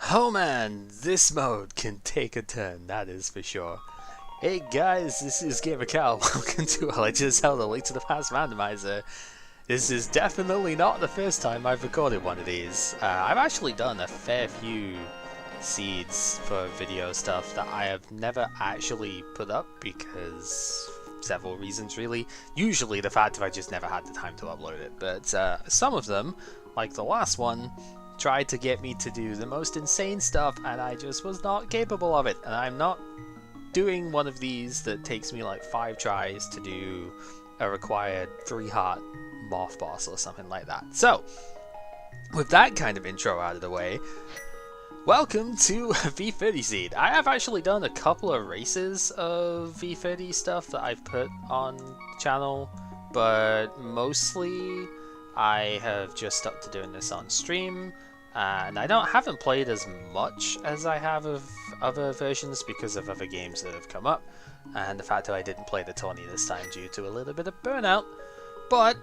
Oh man, this mode can take a turn, that is for sure. Hey guys, this is Gamer Cal. Welcome to Legend of Zelda: Link to the Past Randomizer. This is definitely not the first time I've recorded one of these. I've actually done a fair few seeds for video stuff that I have never actually put up because several reasons really. Usually the fact that I just never had the time to upload it, but some of them, like the last one, tried to get me to do the most insane stuff and I just was not capable of it. And I'm not doing one of these that takes me like 5 tries to do a required 3-heart moth boss or something like that. So, with that kind of intro out of the way, welcome to v30 seed. I have actually done a couple of races of v30 stuff that I've put on the channel, but mostly I have just stuck to doing this on stream. And I haven't played as much as I have of other versions because of other games that have come up, and the fact that I didn't play the tourney this time due to a little bit of burnout. But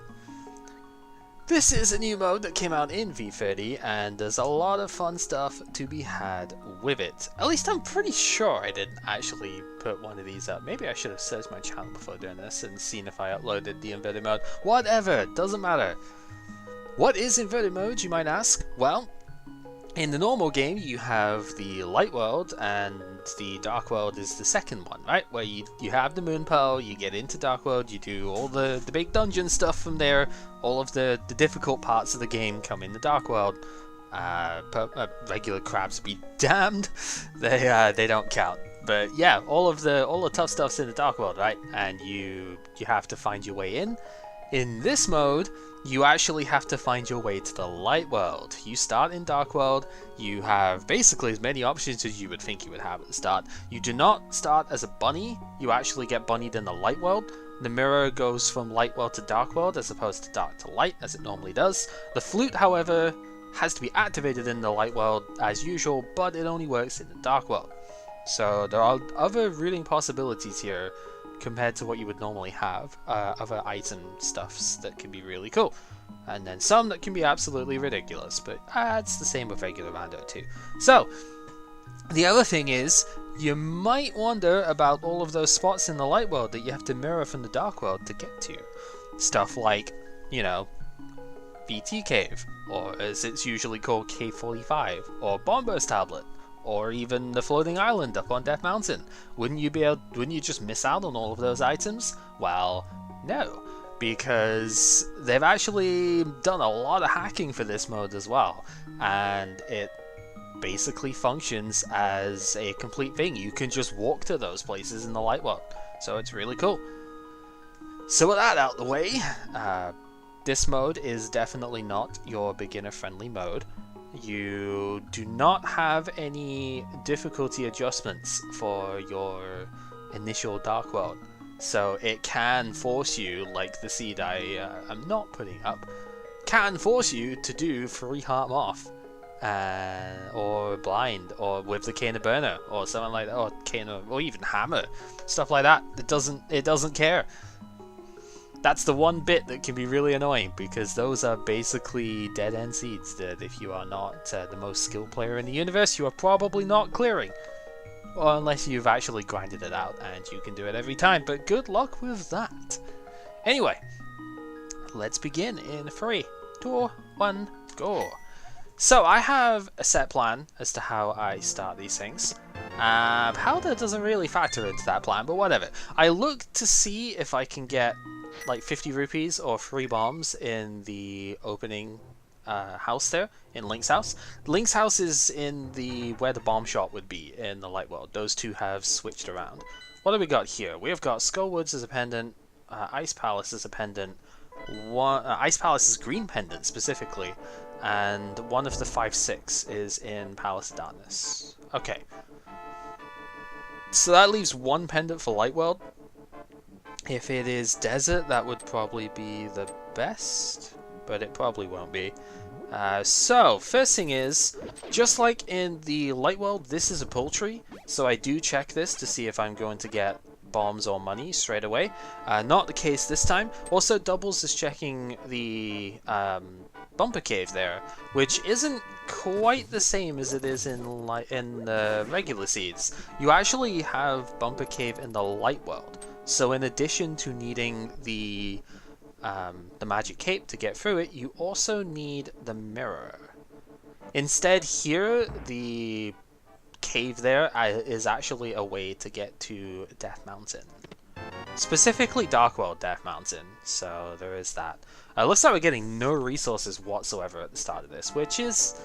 this is a new mode that came out in v30, and there's a lot of fun stuff to be had with it. At least I'm pretty sure I didn't actually put one of these up. Maybe I should have searched my channel before doing this and seen if I uploaded the inverted mode. Whatever, doesn't matter. What is inverted mode, you might ask? Well, in the normal game, you have the light world, and the dark world is the second one, right? Where you have the moon pearl, you get into dark world, you do all the big dungeon stuff from there. All of the difficult parts of the game come in the dark world. Regular crabs be damned, they don't count. But yeah, all the tough stuff's in the dark world, right? And you have to find your way in. In this mode, you actually have to find your way to the light world. You start in dark world, you have basically as many options as you would think you would have at the start. You do not start as a bunny, you actually get bunnied in the light world. The mirror goes from light world to dark world as opposed to dark to light as it normally does. The flute, however, has to be activated in the light world as usual, but it only works in the dark world. So there are other reading possibilities here compared to what you would normally have, other item stuffs that can be really cool, and then some that can be absolutely ridiculous, but it's the same with regular rando too. So the other thing is, you might wonder about all of those spots in the light world that you have to mirror from the dark world to get to. Stuff like, you know, VT Cave, or as it's usually called, Cave 45, or Bombers Tablet, or even the floating island up on Death Mountain. Wouldn't you just miss out on all of those items? Well, no, because they've actually done a lot of hacking for this mode as well, and it basically functions as a complete thing. You can just walk to those places in the light world, so it's really cool. So with that out the way, this mode is definitely not your beginner-friendly mode. You do not have any difficulty adjustments for your initial dark world, so it can force you, like the seed I am not putting up, can force you to do 3-heart moth, or blind, or with the Cane of Burner, or something like that, or Cane of, or even hammer, stuff like that. It doesn't care. That's the one bit that can be really annoying, because those are basically dead-end seeds that if you are not the most skilled player in the universe, you are probably not clearing. Or unless you've actually grinded it out and you can do it every time, but good luck with that. Anyway, let's begin in 3, 2, 1, go. So I have a set plan as to how I start these things. Powder doesn't really factor into that plan, but whatever. I look to see if I can get like 50 rupees or 3 bombs in the opening house there, in Link's house. Link's house is in where the bomb shot would be in the light world. Those two have switched around. What do we got here? We have got Skullwoods as a pendant, Ice Palace as a pendant, Ice Palace's green pendant specifically, and one of the 5/6 is in Palace of Darkness. Okay. So that leaves 1 pendant for light world. If it is desert, that would probably be the best, but it probably won't be. So, first thing is, just like in the light world, this is a pull tree, so I do check this to see if I'm going to get bombs or money straight away. Not the case this time. Also, doubles is checking the Bumper Cave there, which isn't quite the same as it is in the regular seeds. You actually have Bumper Cave in the Light World. So in addition to needing the magic cape to get through it, you also need the mirror. Instead here, the cave there is actually a way to get to Death Mountain. Specifically Dark World Death Mountain, so there is that. Looks like we're getting no resources whatsoever at the start of this, which is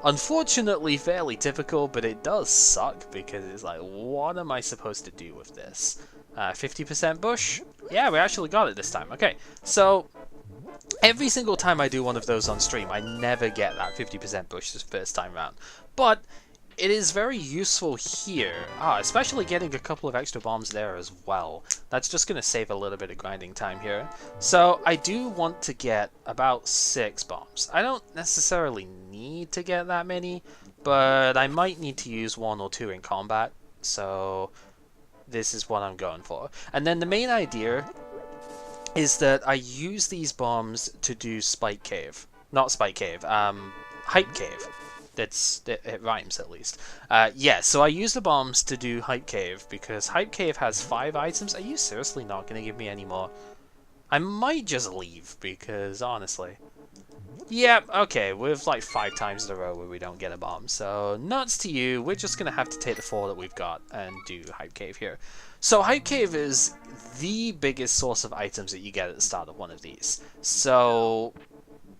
unfortunately fairly typical, but it does suck because it's like, what am I supposed to do with this? 50% bush? Yeah, we actually got it this time. Okay, so every single time I do one of those on stream, I never get that 50% bush this first time round. But it is very useful here, especially getting a couple of extra bombs there as well. That's just going to save a little bit of grinding time here. So I do want to get about 6 bombs. I don't necessarily need to get that many, but I might need to use 1 or 2 in combat. So this is what I'm going for. And then the main idea is that I use these bombs to do Spike Cave. Not Spike Cave, Hype Cave. It rhymes at least. Yeah, so I use the bombs to do Hype Cave because Hype Cave has 5 items. Are you seriously not going to give me any more? I might just leave because honestly. Yeah, okay, we've like 5 times in a row where we don't get a bomb. So nuts to you, we're just going to have to take the 4 that we've got and do Hype Cave here. So Hype Cave is the biggest source of items that you get at the start of one of these. So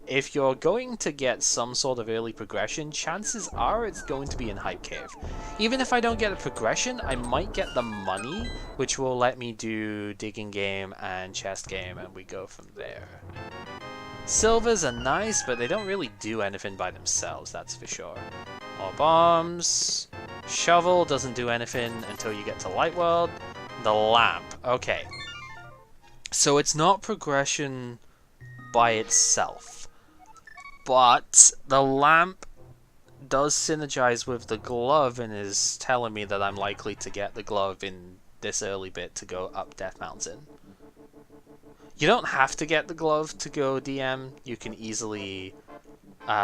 if you're going to get some sort of early progression, chances are it's going to be in Hype Cave. Even if I don't get a progression, I might get the money, which will let me do Digging Game and Chest Game, and we go from there. Silvers are nice, but they don't really do anything by themselves, that's for sure. More bombs. Shovel doesn't do anything until you get to Light World. The lamp. Okay. So it's not progression by itself, but the lamp does synergize with the glove and is telling me that I'm likely to get the glove in this early bit to go up Death Mountain. You don't have to get the glove to go DM. You can easily...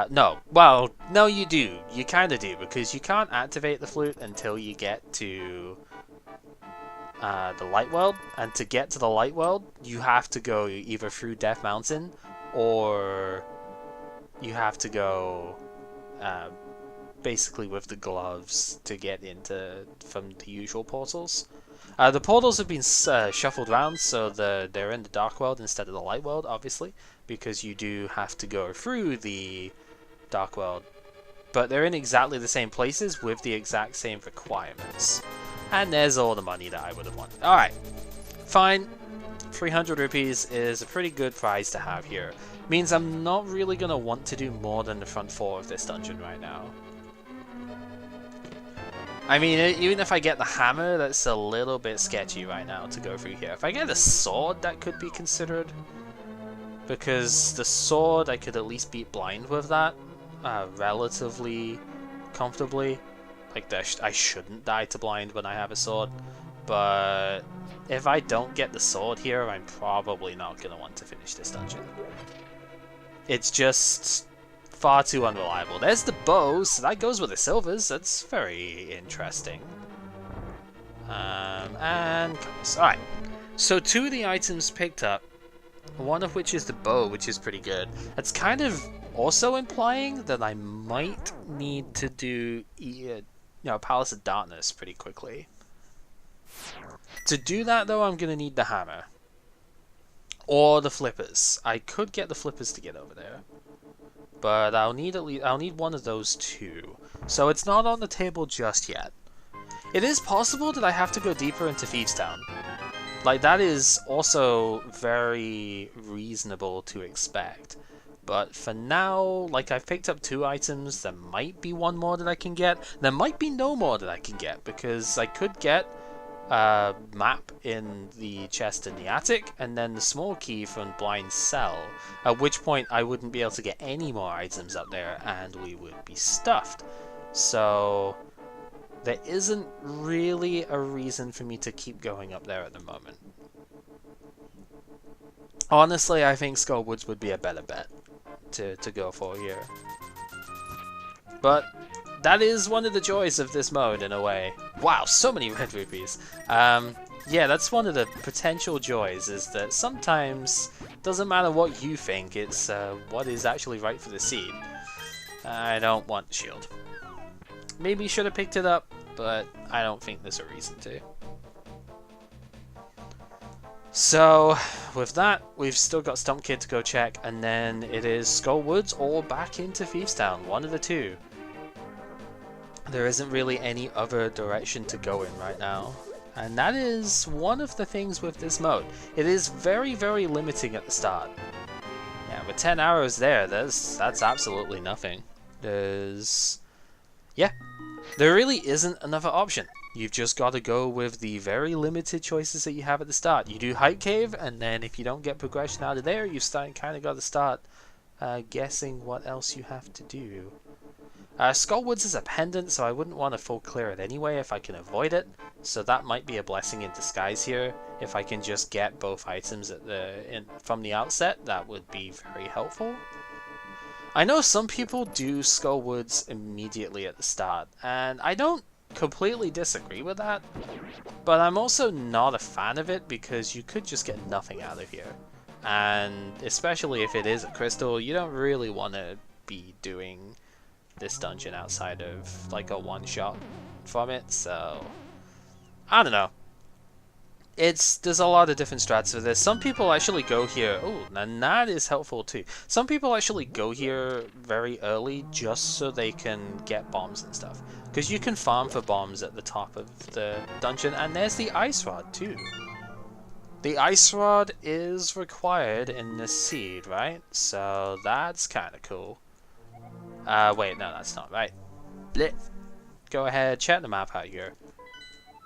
no. Well, no you do. You kind of do, because you can't activate the flute until you get to the Light World. And to get to the Light World, you have to go either through Death Mountain, or you have to go basically with the gloves to get into from the usual portals. The portals have been shuffled around, so they're in the Dark World instead of the Light World, obviously, because you do have to go through the Dark World. But they're in exactly the same places with the exact same requirements. And there's all the money that I would have wanted. Alright, fine. 300 rupees is a pretty good prize to have here. Means I'm not really going to want to do more than the front 4 of this dungeon right now. I mean, even if I get the hammer, that's a little bit sketchy right now to go through here. If I get a sword, that could be considered. Because the sword, I could at least beat blind with that relatively comfortably. Like, I shouldn't die to blind when I have a sword. But if I don't get the sword here, I'm probably not going to want to finish this dungeon. It's just far too unreliable. There's the bow, so that goes with the silvers. That's very interesting. And compass. Alright, so 2 of the items picked up, one of which is the bow, which is pretty good. That's kind of also implying that I might need to do Palace of Darkness pretty quickly. To do that, though, I'm going to need the hammer. Or the flippers. I could get the flippers to get over there, but I'll need one of those too. So it's not on the table just yet. It is possible that I have to go deeper into Thieves Town. Like, that is also very reasonable to expect. But for now, like, I've picked up 2 items. There might be 1 more that I can get. There might be no more that I can get, because I could get a map in the chest in the attic, and then the small key from Blind Cell, at which point I wouldn't be able to get any more items up there, and we would be stuffed. So there isn't really a reason for me to keep going up there at the moment. Honestly, I think Skullwoods would be a better bet. to go for here. But that is one of the joys of this mode in a way. Wow, so many red rupees. Yeah, that's one of the potential joys, is that sometimes doesn't matter what you think, it's what is actually right for the seed. I don't want the shield. Maybe should have picked it up, but I don't think there's a reason to. So, with that, we've still got Stump Kid to go check, and then it is Skull Woods or back into Thieves Town, one of the two. There isn't really any other direction to go in right now. And that is one of the things with this mode. It is very, very limiting at the start. Yeah, with 10 arrows there, that's absolutely nothing. Yeah, there really isn't another option. You've just got to go with the very limited choices that you have at the start. You do Hype Cave, and then if you don't get progression out of there, you kind of got to start guessing what else you have to do. Skullwoods is a pendant, so I wouldn't want to full clear it anyway if I can avoid it. So that might be a blessing in disguise here. If I can just get both items from the outset, that would be very helpful. I know some people do Skullwoods immediately at the start, and I don't completely disagree with that. But I'm also not a fan of it because you could just get nothing out of here. And especially if it is a crystal, you don't really want to be doing this dungeon outside of like a one-shot from it, so I don't know. There's a lot of different strats for this. Some people actually go here. Oh, and that is helpful too. Some people actually go here very early just so they can get bombs and stuff. Because you can farm for bombs at the top of the dungeon, and there's the ice rod too. The ice rod is required in this seed, right? So that's kind of cool. Wait, no, that's not right. Blech. Go ahead, check the map out here.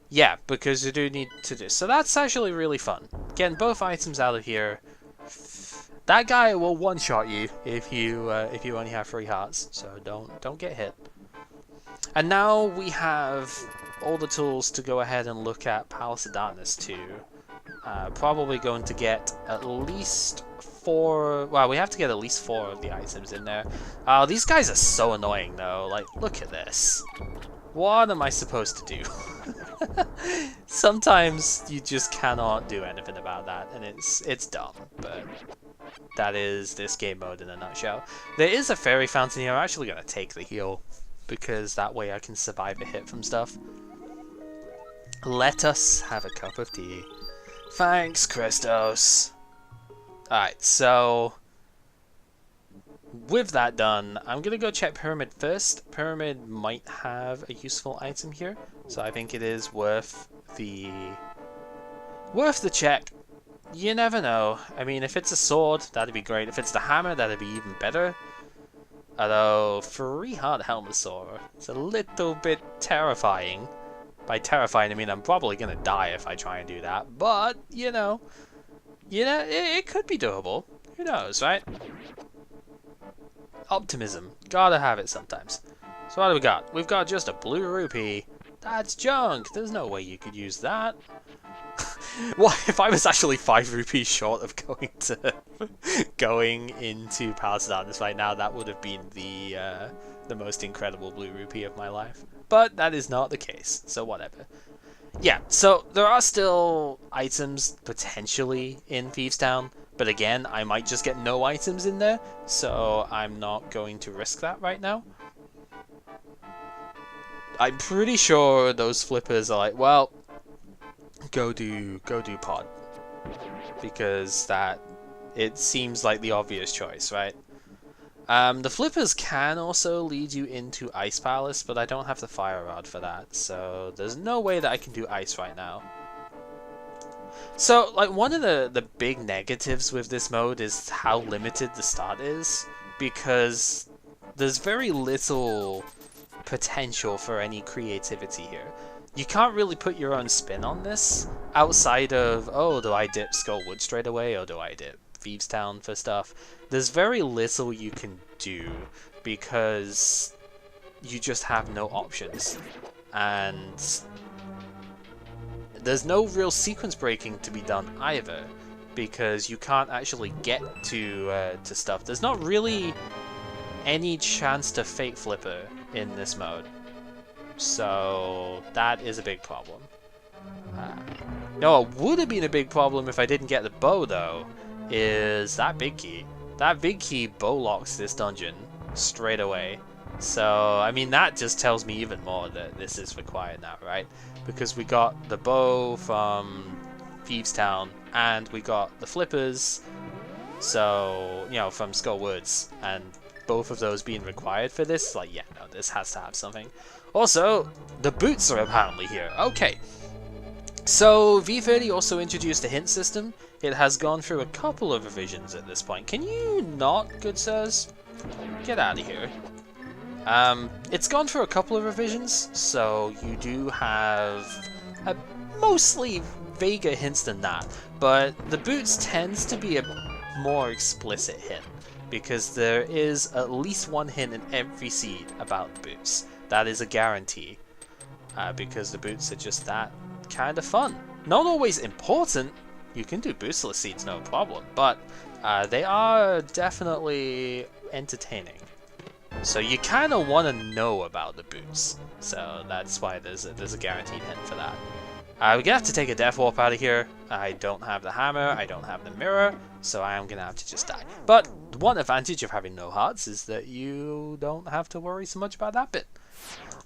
Yeah, because you do need to do. So that's actually really fun. Getting both items out of here. That guy will one-shot you if you only have 3 hearts. So don't get hit. And now we have all the tools to go ahead and look at Palace of Darkness too. Probably going to get at least 4. Well, we have to get at least 4 of the items in there. These guys are so annoying though. Like, look at this. What am I supposed to do? Sometimes you just cannot do anything about that, and it's dumb. But that is this game mode in a nutshell. There is a fairy fountain here. I'm actually gonna take the heal because that way I can survive a hit from stuff. Let us have a cup of tea. Thanks, Christos. Alright, so with that done, I'm gonna go check Pyramid first. Pyramid might have a useful item here, so I think it is worth the check. You never know. I mean, if it's a sword, that'd be great. If it's the hammer, that'd be even better. Although 3 heart Helmasaur, it's a little bit terrifying. By terrifying, I mean I'm probably gonna die if I try and do that. But you know, it could be doable. Who knows, right? Optimism, gotta have it sometimes. So what do we got? We've got just a blue rupee. That's junk. There's no way you could use that. What if I was actually 5 rupees short of going into Palace of Darkness right now? That would have been the most incredible blue rupee of my life. But that is not the case, so whatever. Yeah, so there are still items potentially in Thieves Town, but again, I might just get no items in there, so I'm not going to risk that right now. I'm pretty sure those flippers are like, well, go do pod, because it seems like the obvious choice, right? The flippers can also lead you into Ice Palace, but I don't have the fire rod for that, so there's no way that I can do ice right now. So, like, one of the big negatives with this mode is how limited the start is, because there's very little potential for any creativity here. You can't really put your own spin on this, outside of, oh, do I dip Skullwood straight away, or do I dip Thieves Town for stuff? There's very little you can do, because you just have no options. And there's no real sequence breaking to be done either, because you can't actually get to stuff. There's not really any chance to fake flipper in this mode, so that is a big problem. No, it would have been a big problem if I didn't get the bow though, is that big key. That big key bow locks this dungeon straight away. So, I mean, that just tells me even more that this is required now, right? Because we got the bow from Thieves Town, and we got the flippers, so, you know, from Skull Woods, and both of those being required for this, like, yeah, no, this has to have something. Also, the boots are apparently here. Okay. So, V30 also introduced a hint system. It has gone through a couple of revisions at this point. Can you not, good sirs? Get out of here. It's gone through a couple of revisions, so you do have mostly vaguer hints than that, but the boots tends to be a more explicit hint, because there is at least one hint in every seed about the boots. That is a guarantee, because the boots are just that kind of fun. Not always important, you can do boostless seeds no problem, but they are definitely entertaining. So you kind of want to know about the boots, so that's why there's a guaranteed hint for that. We're gonna have to take a death warp out of here. I don't have the hammer, I don't have the mirror, so I am gonna have to just die. But one advantage of having no hearts is that you don't have to worry so much about that bit.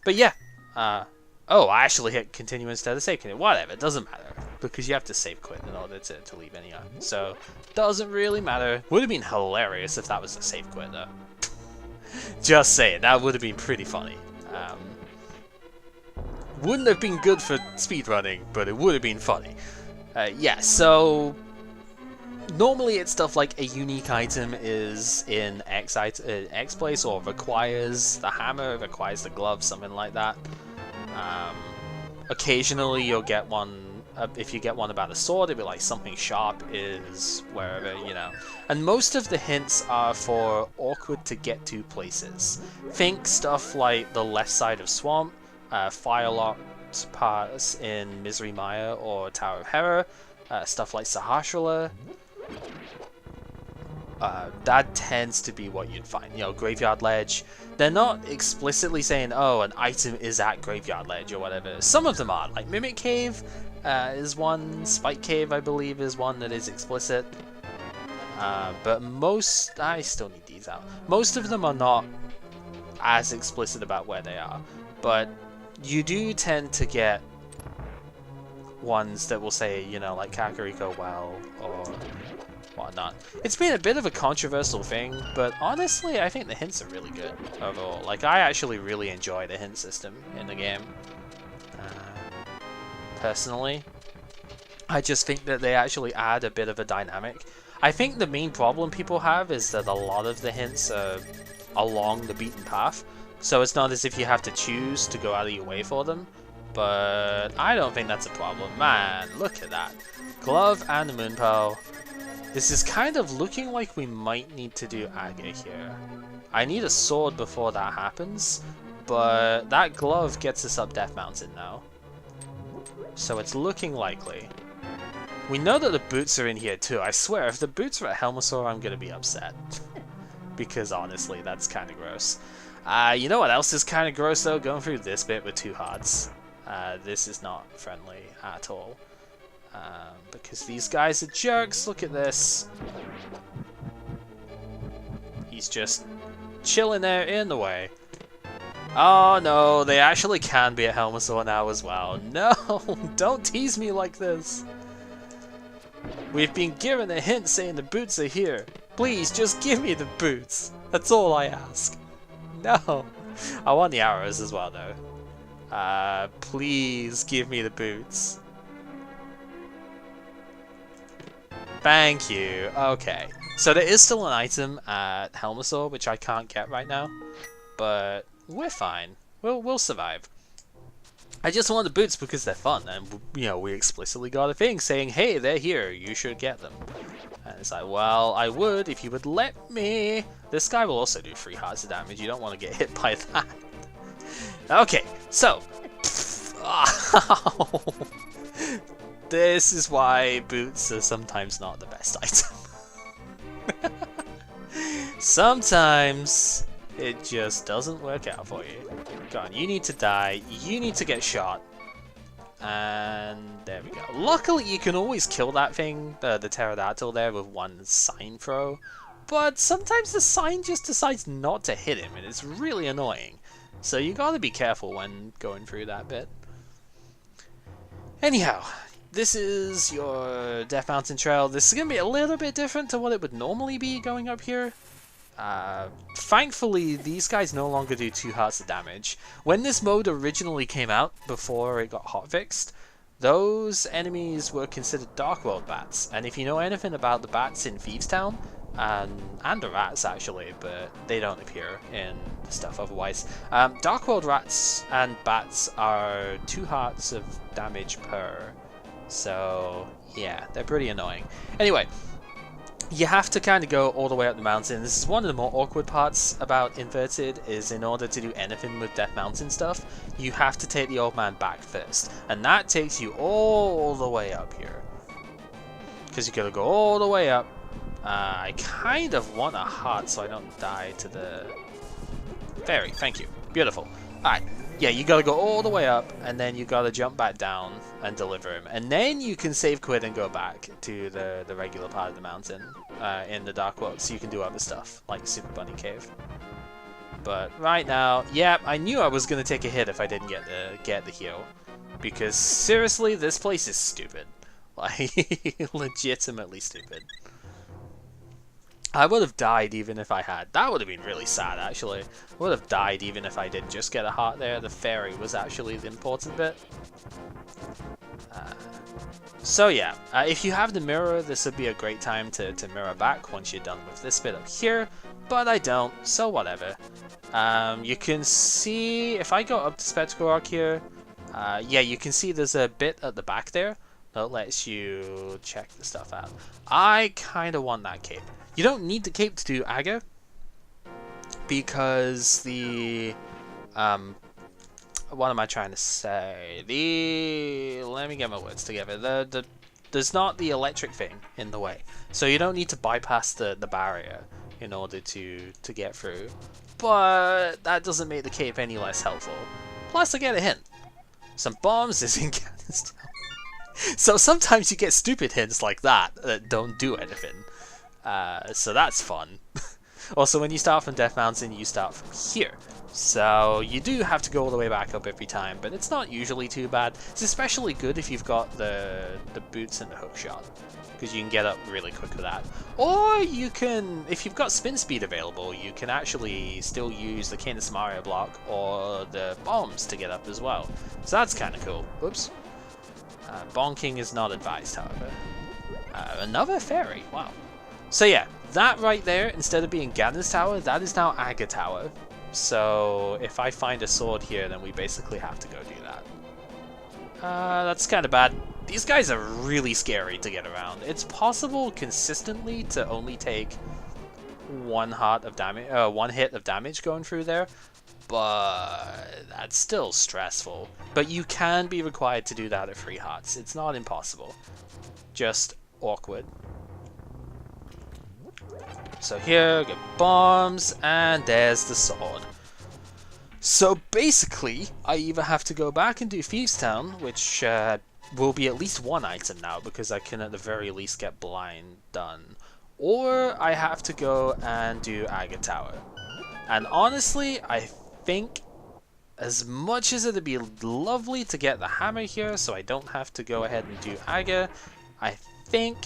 But yeah, oh, I actually hit continue instead of save. Whatever, it doesn't matter, because you have to save quit in order to leave any on. So, doesn't really matter. Would have been hilarious if that was a save quit though. Just saying, that would have been pretty funny. Wouldn't have been good for speedrunning, but it would have been funny. Yeah, so normally it's stuff like a unique item is in X place, or requires the hammer, requires the glove, something like that. Occasionally you'll get one, if you get one about a sword, it'll be like something sharp is wherever, you know. And most of the hints are for awkward to get to places. Think stuff like the left side of Swamp, fire-locked parts in Misery Mire or Tower of Hera, stuff like Sahasrahla. That tends to be what you'd find. You know, Graveyard Ledge. They're not explicitly saying, oh, an item is at Graveyard Ledge or whatever. Some of them are, like Mimic Cave is one, Spike Cave I believe is one that is explicit. But most, I still need these out. Most of them are not as explicit about where they are. But you do tend to get ones that will say, you know, like Kakariko Well or whatnot. It's been a bit of a controversial thing, but honestly, I think the hints are really good overall. Like, I actually really enjoy the hint system in the game. Personally, I just think that they actually add a bit of a dynamic. I think the main problem people have is that a lot of the hints are along the beaten path. So it's not as if you have to choose to go out of your way for them, but I don't think that's a problem. Man, look at that. Glove and the Moon Pearl. This is kind of looking like we might need to do Aga here. I need a sword before that happens, but that glove gets us up Death Mountain now. So it's looking likely. We know that the boots are in here too. I swear, if the boots are at Helmasaur, I'm gonna be upset. Because honestly, that's kind of gross. You know what else is kind of gross though? Going through this bit with two hearts. This is not friendly at all. Because these guys are jerks. Look at this. He's just chilling there in the way. Oh no, they actually can be at Helmasaur now as well. No, don't tease me like this. We've been given a hint saying the boots are here. Please, just give me the boots. That's all I ask. No. I want the arrows as well, though. Please give me the boots. Thank you. Okay. So there is still an item at Helmasaur, which I can't get right now. But we're fine. We'll survive. I just want the boots because they're fun, and you know, we explicitly got a thing saying, hey, they're here, you should get them. And it's like, well, I would if you would let me. This guy will also do 3 hearts of damage, you don't want to get hit by that. Okay, so. This is why boots are sometimes not the best item. Sometimes it just doesn't work out for you. Go on, you need to die, you need to get shot. And there we go. Luckily you can always kill that thing, the pterodactyl there, with one sign throw. But sometimes the sign just decides not to hit him and it's really annoying. So you gotta be careful when going through that bit. Anyhow, this is your Death Mountain Trail. This is going to be a little bit different to what it would normally be going up here. Thankfully, these guys no longer do 2 hearts of damage. When this mode originally came out, before it got hotfixed, those enemies were considered Dark World bats. And if you know anything about the bats in Thieves Town, and the rats actually, but they don't appear in the stuff otherwise. Dark World rats and bats are 2 hearts of damage per, so yeah, they're pretty annoying. Anyway, you have to kind of go all the way up the mountain. This is one of the more awkward parts about Inverted, is in order to do anything with Death Mountain stuff, you have to take the old man back first, and that takes you all the way up here. Because you gotta go all the way up. I kind of want a heart so I don't die to the fairy. Thank you. Beautiful. Alright. Yeah, you gotta go all the way up, and then you gotta jump back down and deliver him. And then you can save quit and go back to the regular part of the mountain in the Dark World, so you can do other stuff, like Super Bunny Cave. But right now, yeah, I knew I was gonna take a hit if I didn't get the heal. Because seriously, this place is stupid. Like, legitimately stupid. I would have died even if I had. That would have been really sad, actually. I would have died even if I did just get a heart there. The fairy was actually the important bit. So yeah, if you have the mirror, this would be a great time to mirror back once you're done with this bit up here. But I don't, so whatever. You can see, if I go up to Spectacle Rock here, yeah, you can see there's a bit at the back there that lets you check the stuff out. I kind of want that cape. You don't need the cape to do Aga, because the, what am I trying to say? Let me get my words together. There's not the electric thing in the way, so you don't need to bypass the barrier in order to get through. But that doesn't make the cape any less helpful. Plus, I get a hint. Some bombs is in Canistown. So sometimes you get stupid hints like that that don't do anything. So that's fun. Also, when you start from Death Mountain, you start from here. So you do have to go all the way back up every time, but it's not usually too bad. It's especially good if you've got the boots and the hook shot, because you can get up really quick with that. Or you can, if you've got spin speed available, you can actually still use the Canis Mario block or the bombs to get up as well. So that's kind of cool. Whoops. Bonking is not advised, however. Another fairy, wow. So yeah, that right there, instead of being Ganon's Tower, that is now Aga Tower. So if I find a sword here, then we basically have to go do that. That's kind of bad. These guys are really scary to get around. It's possible consistently to only take one hit of damage going through there, but that's still stressful. But you can be required to do that at 3 hearts. It's not impossible, just awkward. So here, get bombs, and there's the sword. So basically, I either have to go back and do Thieves Town, which will be at least 1 item now, because I can at the very least get Blind done, or I have to go and do Aga Tower. And honestly, I think, as much as it'd be lovely to get the hammer here, so I don't have to go ahead and do Aga, I think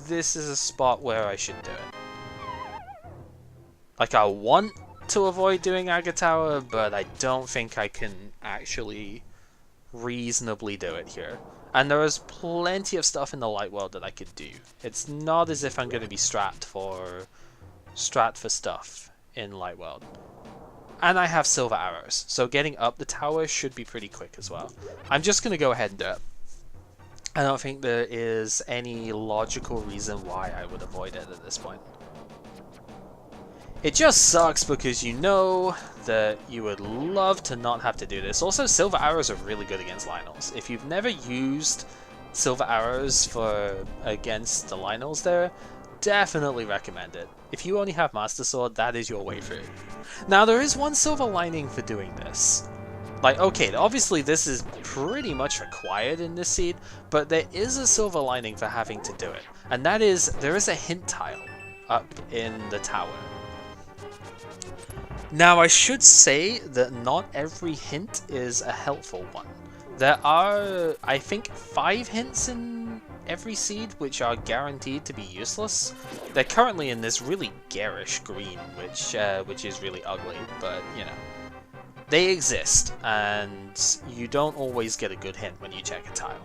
this is a spot where I should do it. Like, I want to avoid doing Aga Tower, but I don't think I can actually reasonably do it here. And there is plenty of stuff in the light world that I could do. It's not as if I'm going to be strapped for stuff in light world. And I have silver arrows, so getting up the tower should be pretty quick as well. I'm just going to go ahead and do it. I don't think there is any logical reason why I would avoid it at this point. It just sucks because you know that you would love to not have to do this. Also, silver arrows are really good against Lynels. If you've never used silver arrows for against the Lionels there, definitely recommend it. If you only have Master Sword, that is your way through. Now there is one silver lining for doing this. Like, okay, obviously this is pretty much required in this seed, but there is a silver lining for having to do it. And that is, there is a hint tile up in the tower. Now I should say that not every hint is a helpful one. There are, I think, 5 hints in every seed which are guaranteed to be useless. They're currently in this really garish green, which is really ugly, but you know. They exist, and you don't always get a good hint when you check a tile.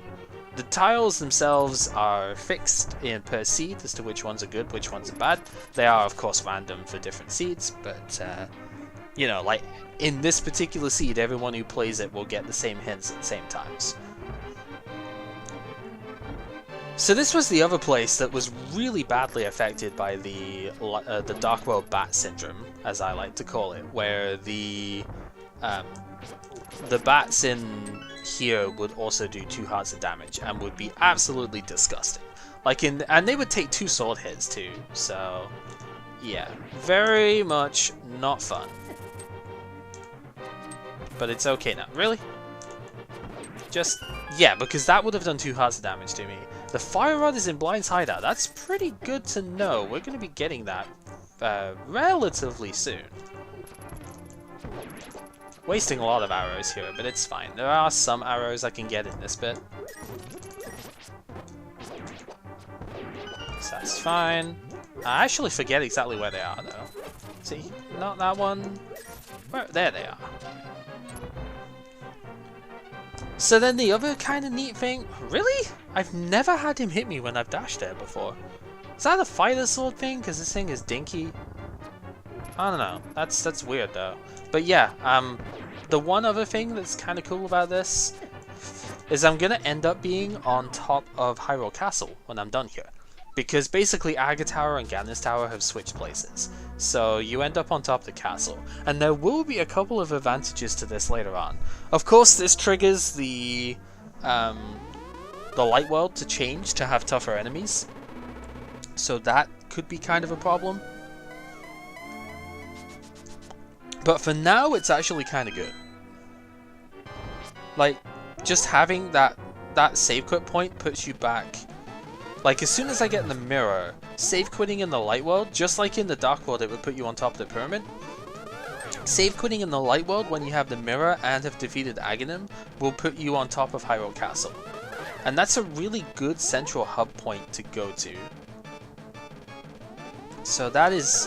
The tiles themselves are fixed in per seed as to which ones are good, which ones are bad. They are, of course, random for different seeds, but, you know, like, in this particular seed, everyone who plays it will get the same hints at the same times. So this was the other place that was really badly affected by the Dark World Bat Syndrome, as I like to call it, where the bats in here would also do 2 hearts of damage and would be absolutely disgusting. And they would take 2 sword hits too, so yeah, very much not fun. But it's okay now. Really? Just, yeah, because that would have done 2 hearts of damage to me. The Fire Rod is in Blind's Hideout. That's pretty good to know. We're going to be getting that relatively soon. Wasting a lot of arrows here, but it's fine. There are some arrows I can get in this bit. So that's fine. I actually forget exactly where they are, though. See? Not that one. Where? There they are. So then the other kind of neat thing... Really? I've never had him hit me when I've dashed there before. Is that a fighter sword thing? Because this thing is dinky. I don't know. That's weird though. But yeah, the one other thing that's kind of cool about this is I'm gonna end up being on top of Hyrule Castle when I'm done here, because basically Aga Tower and Ganon's Tower have switched places, so you end up on top of the castle, and there will be a couple of advantages to this later on. Of course, this triggers the light world to change to have tougher enemies, so that could be kind of a problem. But for now, it's actually kind of good. Like, just having that save quit point puts you back. Like, as soon as I get in the mirror, save quitting in the light world, just like in the dark world, it would put you on top of the pyramid. Save quitting in the light world when you have the mirror and have defeated Aghanim will put you on top of Hyrule Castle. And that's a really good central hub point to go to. So that is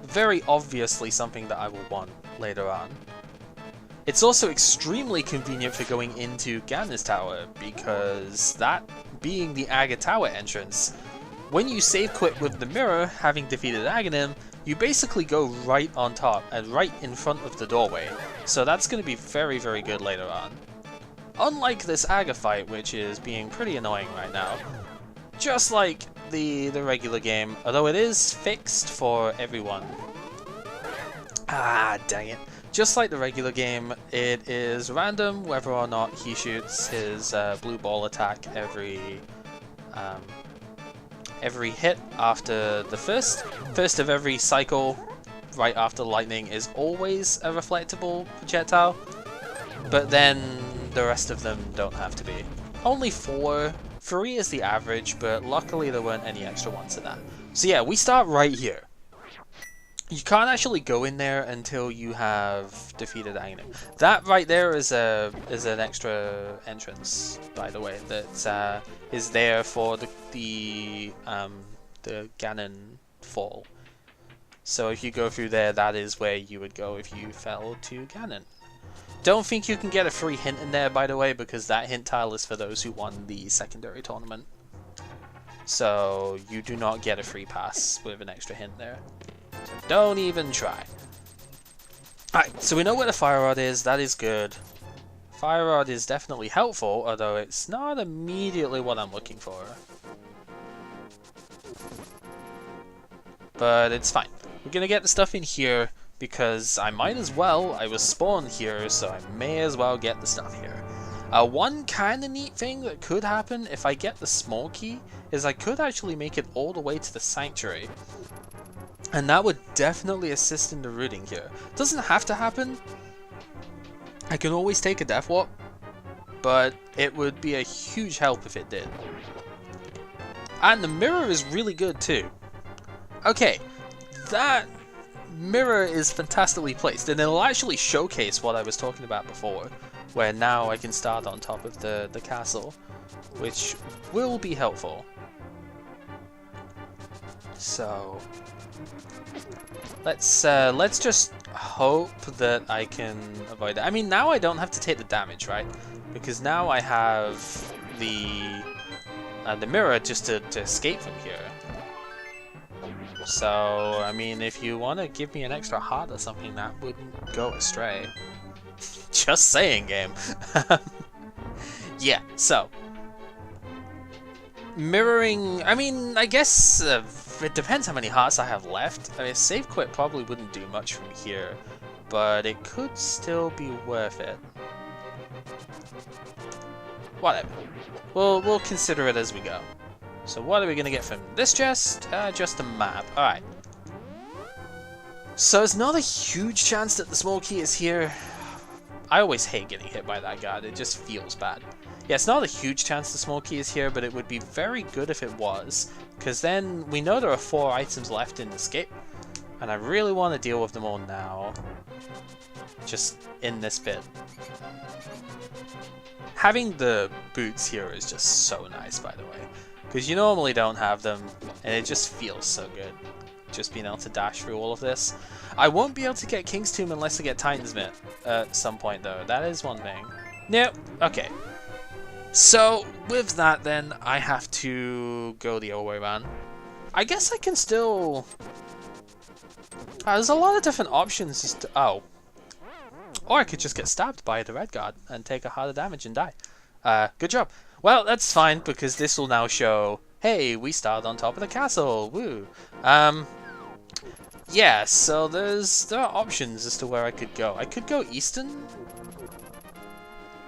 very obviously something that I will want later on. It's also extremely convenient for going into Ganon's Tower, because that being the Aga Tower entrance, when you save quit with the mirror, having defeated Aghanim, you basically go right on top and right in front of the doorway. So that's going to be very, very good later on. Unlike this Aga fight, which is being pretty annoying right now, just like the regular game, although it is fixed for everyone. Ah, dang it. Just like the regular game, it is random whether or not he shoots his blue ball attack every hit after the first of every cycle. Right after lightning is always a reflectable projectile, but then the rest of them don't have to be. Only 4. 3 is the average, but luckily there weren't any extra ones in that. So yeah, we start right here. You can't actually go in there until you have defeated Aghanim. That right there is an extra entrance, by the way, that is there for the Ganon fall. So if you go through there, that is where you would go if you fell to Ganon. Don't think you can get a free hint in there, by the way, because that hint tile is for those who won the secondary tournament. So you do not get a free pass with an extra hint there. So don't even try. Alright, so we know where the Fire Rod is, that is good. Fire Rod is definitely helpful, although it's not immediately what I'm looking for. But it's fine. We're gonna get the stuff in here, because I might as well. I was spawned here, so I may as well get the stuff here. One kind of neat thing that could happen if I get the small key is I could actually make it all the way to the sanctuary. And that would definitely assist in the routing here. Doesn't have to happen. I can always take a death warp, but it would be a huge help if it did. And the mirror is really good too. Okay, that mirror is fantastically placed, and it'll actually showcase what I was talking about before, where now I can start on top of the castle, which will be helpful. So let's just hope that I can avoid it. I mean, now I don't have to take the damage, right? Because now I have the mirror just to escape from here. So, I mean, if you want to give me an extra heart or something, that wouldn't go astray. Just saying, game. Yeah, so. Mirroring, I mean, I guess it depends how many hearts I have left. I mean, save quit probably wouldn't do much from here, but it could still be worth it. Whatever. We'll consider it as we go. So what are we going to get from this chest? Just a map. Alright. So it's not a huge chance that the small key is here. I always hate getting hit by that guard. It just feels bad. Yeah, it's not a huge chance the small key is here, but it would be very good if it was. Because then we know there are 4 items left in the escape. And I really want to deal with them all now. Just in this bit. Having the boots here is just so nice, by the way. Because you normally don't have them, and it just feels so good. Just being able to dash through all of this. I won't be able to get King's Tomb unless I get Titan's Mitt at some point, though. That is one thing. Nope. Okay. So, with that, then, I have to go the other way around. I guess I can still... there's a lot of different options as to... Oh. Or I could just get stabbed by the red guard and take a heart of damage and die. Good job. Well, that's fine, because this will now show, hey, we started on top of the castle, woo. Yeah, so there are options as to where I could go. I could go eastern,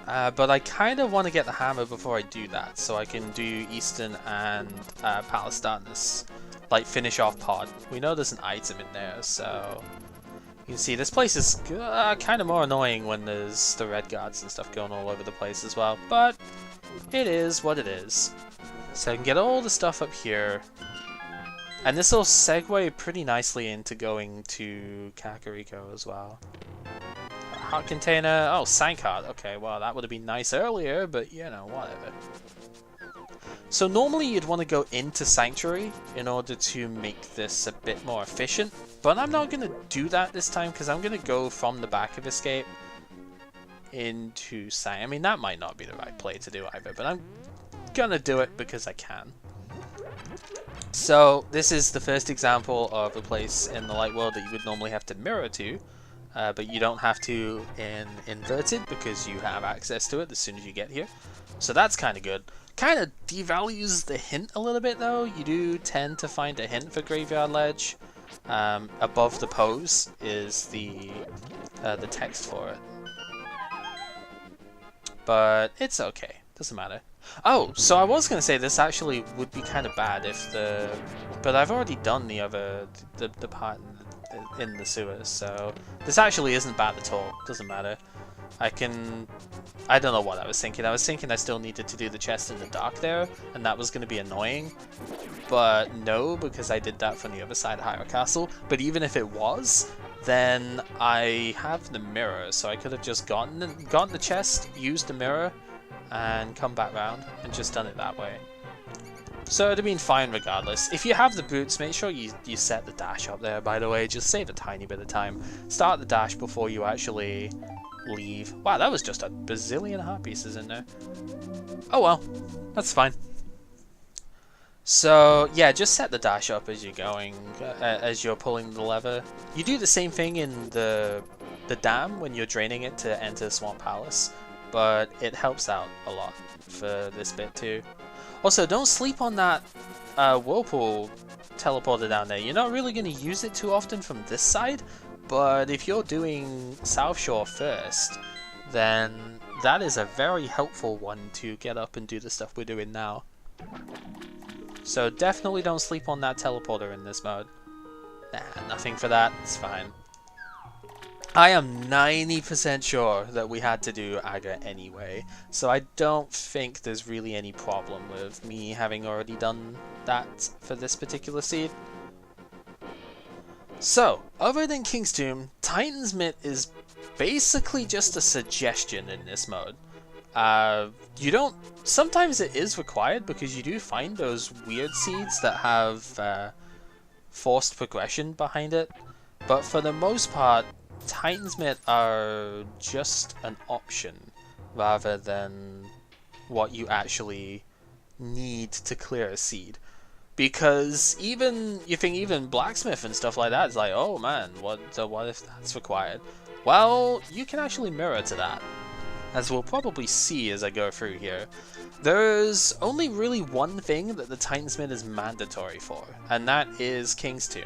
but I kind of want to get the hammer before I do that, so I can do eastern and Palace Darkness, like finish off pod. We know there's an item in there, so you can see this place is kind of more annoying when there's the red guards and stuff going all over the place as well, but it is what it is. So I can get all the stuff up here. And this will segue pretty nicely into going to Kakariko as well. Heart container. Oh, Sank Heart. Okay, well, that would have been nice earlier, but you know, whatever. So normally you'd want to go into Sanctuary in order to make this a bit more efficient. But I'm not going to do that this time because I'm going to go from the back of Escape into Sanctuary. I mean, that might not be the right play to do either, but I'm going to do it because I can. So this is the first example of a place in the light world that you would normally have to mirror to, but you don't have to in Inverted because you have access to it as soon as you get here. So that's kind of good. Kind of devalues the hint a little bit though. You do tend to find a hint for Graveyard Ledge. Above the pose is the text for it. But it's okay. Doesn't matter. Oh, so I was going to say this actually would be kind of bad if the... But I've already done the other... the part in the sewers, so... This actually isn't bad at all. Doesn't matter. I can... I don't know what I was thinking. I was thinking I still needed to do the chest in the dark there, and that was going to be annoying. But no, because I did that from the other side of Hyrule Castle. But even if it was, then I have the mirror, so I could have just gotten the chest, used the mirror, and come back round and just done it that way. So it'd have been fine regardless. If you have the boots, make sure you set the dash up there, by the way. Just save a tiny bit of time. Start the dash before you actually leave. Wow, that was just a bazillion heart pieces in there. Oh well, that's fine. So yeah, just set the dash up as you're going, as you're pulling the lever. You do the same thing in the dam when you're draining it to enter Swamp Palace, but it helps out a lot for this bit too. Also, don't sleep on that whirlpool teleporter down there. You're not really going to use it too often from this side, but if you're doing South Shore first, then that is a very helpful one to get up and do the stuff we're doing now. So definitely don't sleep on that teleporter in this mode. Nah, nothing for that, it's fine. I am 90% sure that we had to do Aga anyway, so I don't think there's really any problem with me having already done that for this particular seed. So, other than King's Tomb, Titan's Mitt is basically just a suggestion in this mode. Sometimes it is required because you do find those weird seeds that have forced progression behind it, but for the most part, Titan's Mitt are just an option rather than what you actually need to clear a seed. Because even blacksmith and stuff like that is like, oh man, what if that's required? Well, you can actually mirror to that, as we'll probably see as I go through here. There's only really one thing that the Titan's Mitt is mandatory for, and that is King's Tomb.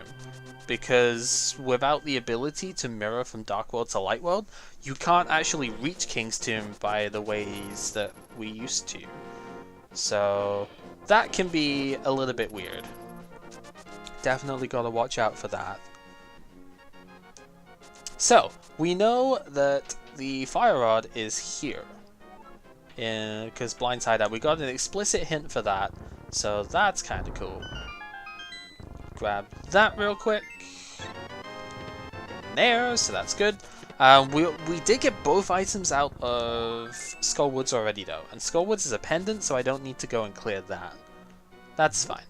Because without the ability to mirror from Dark World to Light World, you can't actually reach King's Tomb by the ways that we used to. So that can be a little bit weird. Definitely gotta watch out for that. So, we know that the Fire Rod is here. Because Blindside Out, we got an explicit hint for that, so that's kind of cool. Grab that real quick. There, so that's good. We did get both items out of Skullwoods already though, and Skullwoods is a pendant, so I don't need to go and clear that. That's fine.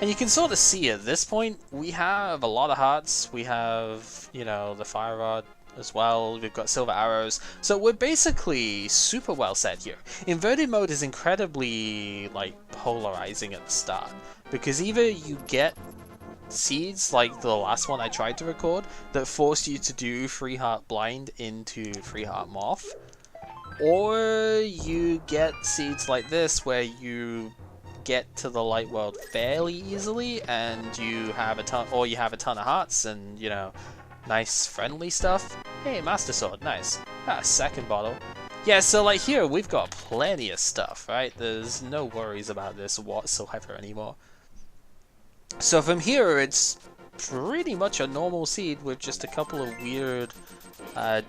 And you can sort of see at this point, we have a lot of hearts, we have, you know, the Fire Rod as well, we've got silver arrows, so we're basically super well set here. Inverted mode is incredibly, like, polarizing at the start, because either you get seeds like the last one I tried to record that forced you to do 3 Heart Blind into 3 Heart Moth, or you get seeds like this where you get to the light world fairly easily and you have a ton of hearts and, you know, nice friendly stuff. Hey, Master Sword, nice. Ah, second bottle. Yeah, so like here we've got plenty of stuff, right? There's no worries about this whatsoever anymore. So from here, it's pretty much a normal seed with just a couple of weird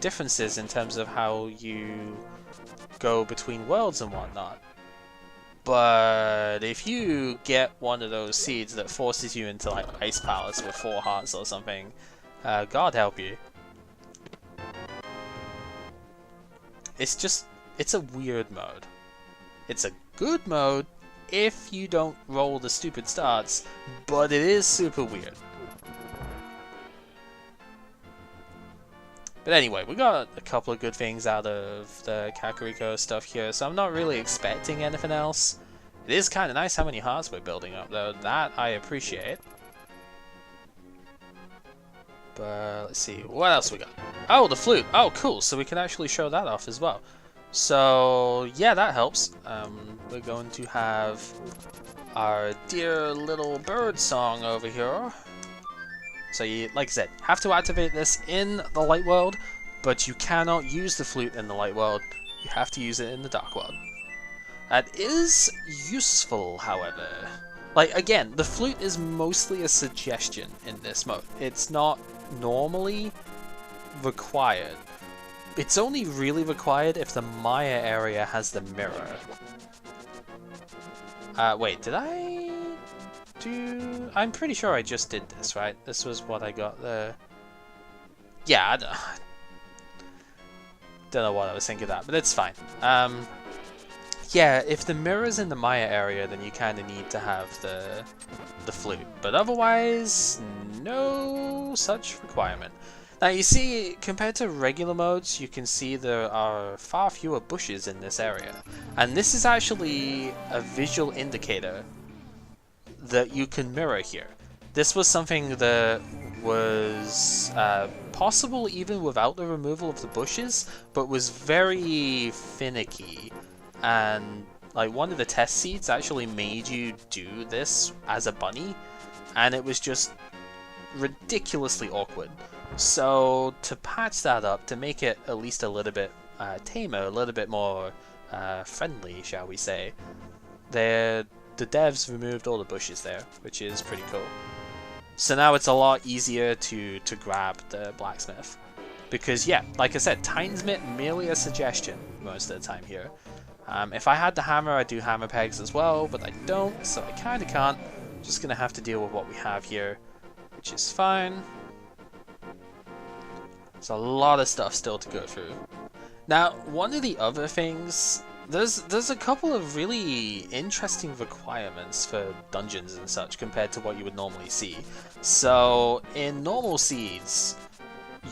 differences in terms of how you go between worlds and whatnot. But if you get one of those seeds that forces you into like Ice Palace with 4 hearts or something, God help you. It's a weird mode. It's a good mode if you don't roll the stupid starts, but it is super weird. But anyway, we got a couple of good things out of the Kakariko stuff here, so I'm not really expecting anything else. It is kind of nice how many hearts we're building up, though. That I appreciate. But let's see, what else we got? Oh, the flute! Oh, cool, so we can actually show that off as well. So, yeah, that helps. We're going to have our dear little bird song over here. So you, like I said, have to activate this in the light world, but you cannot use the flute in the light world. You have to use it in the dark world. That is useful, however. Like, again, the flute is mostly a suggestion in this mode. It's not normally required. It's only really required if the Maya area has the mirror. Wait, did I do... I'm pretty sure I just did this, right? This was what I got there. Yeah, I don't know what I was thinking of that, but it's fine. Yeah, if the mirror's in the Maya area, then you kind of need to have the flute. But otherwise, no such requirement. Now you see, compared to regular modes, you can see there are far fewer bushes in this area. And this is actually a visual indicator that you can mirror here. This was something that was possible even without the removal of the bushes, but was very finicky. And like one of the test seeds actually made you do this as a bunny, and it was just ridiculously awkward. So to patch that up, to make it at least a little bit tamer, a little bit more friendly, shall we say, the devs removed all the bushes there, which is pretty cool. So now it's a lot easier to grab the blacksmith. Because yeah, like I said, Tinsmith merely a suggestion most of the time here. If I had the hammer, I'd do hammer pegs as well, but I don't, so I kind of can't. Just gonna have to deal with what we have here, which is fine. There's a lot of stuff still to go through. Now, one of the other things, there's a couple of really interesting requirements for dungeons and such compared to what you would normally see. So, in normal seeds,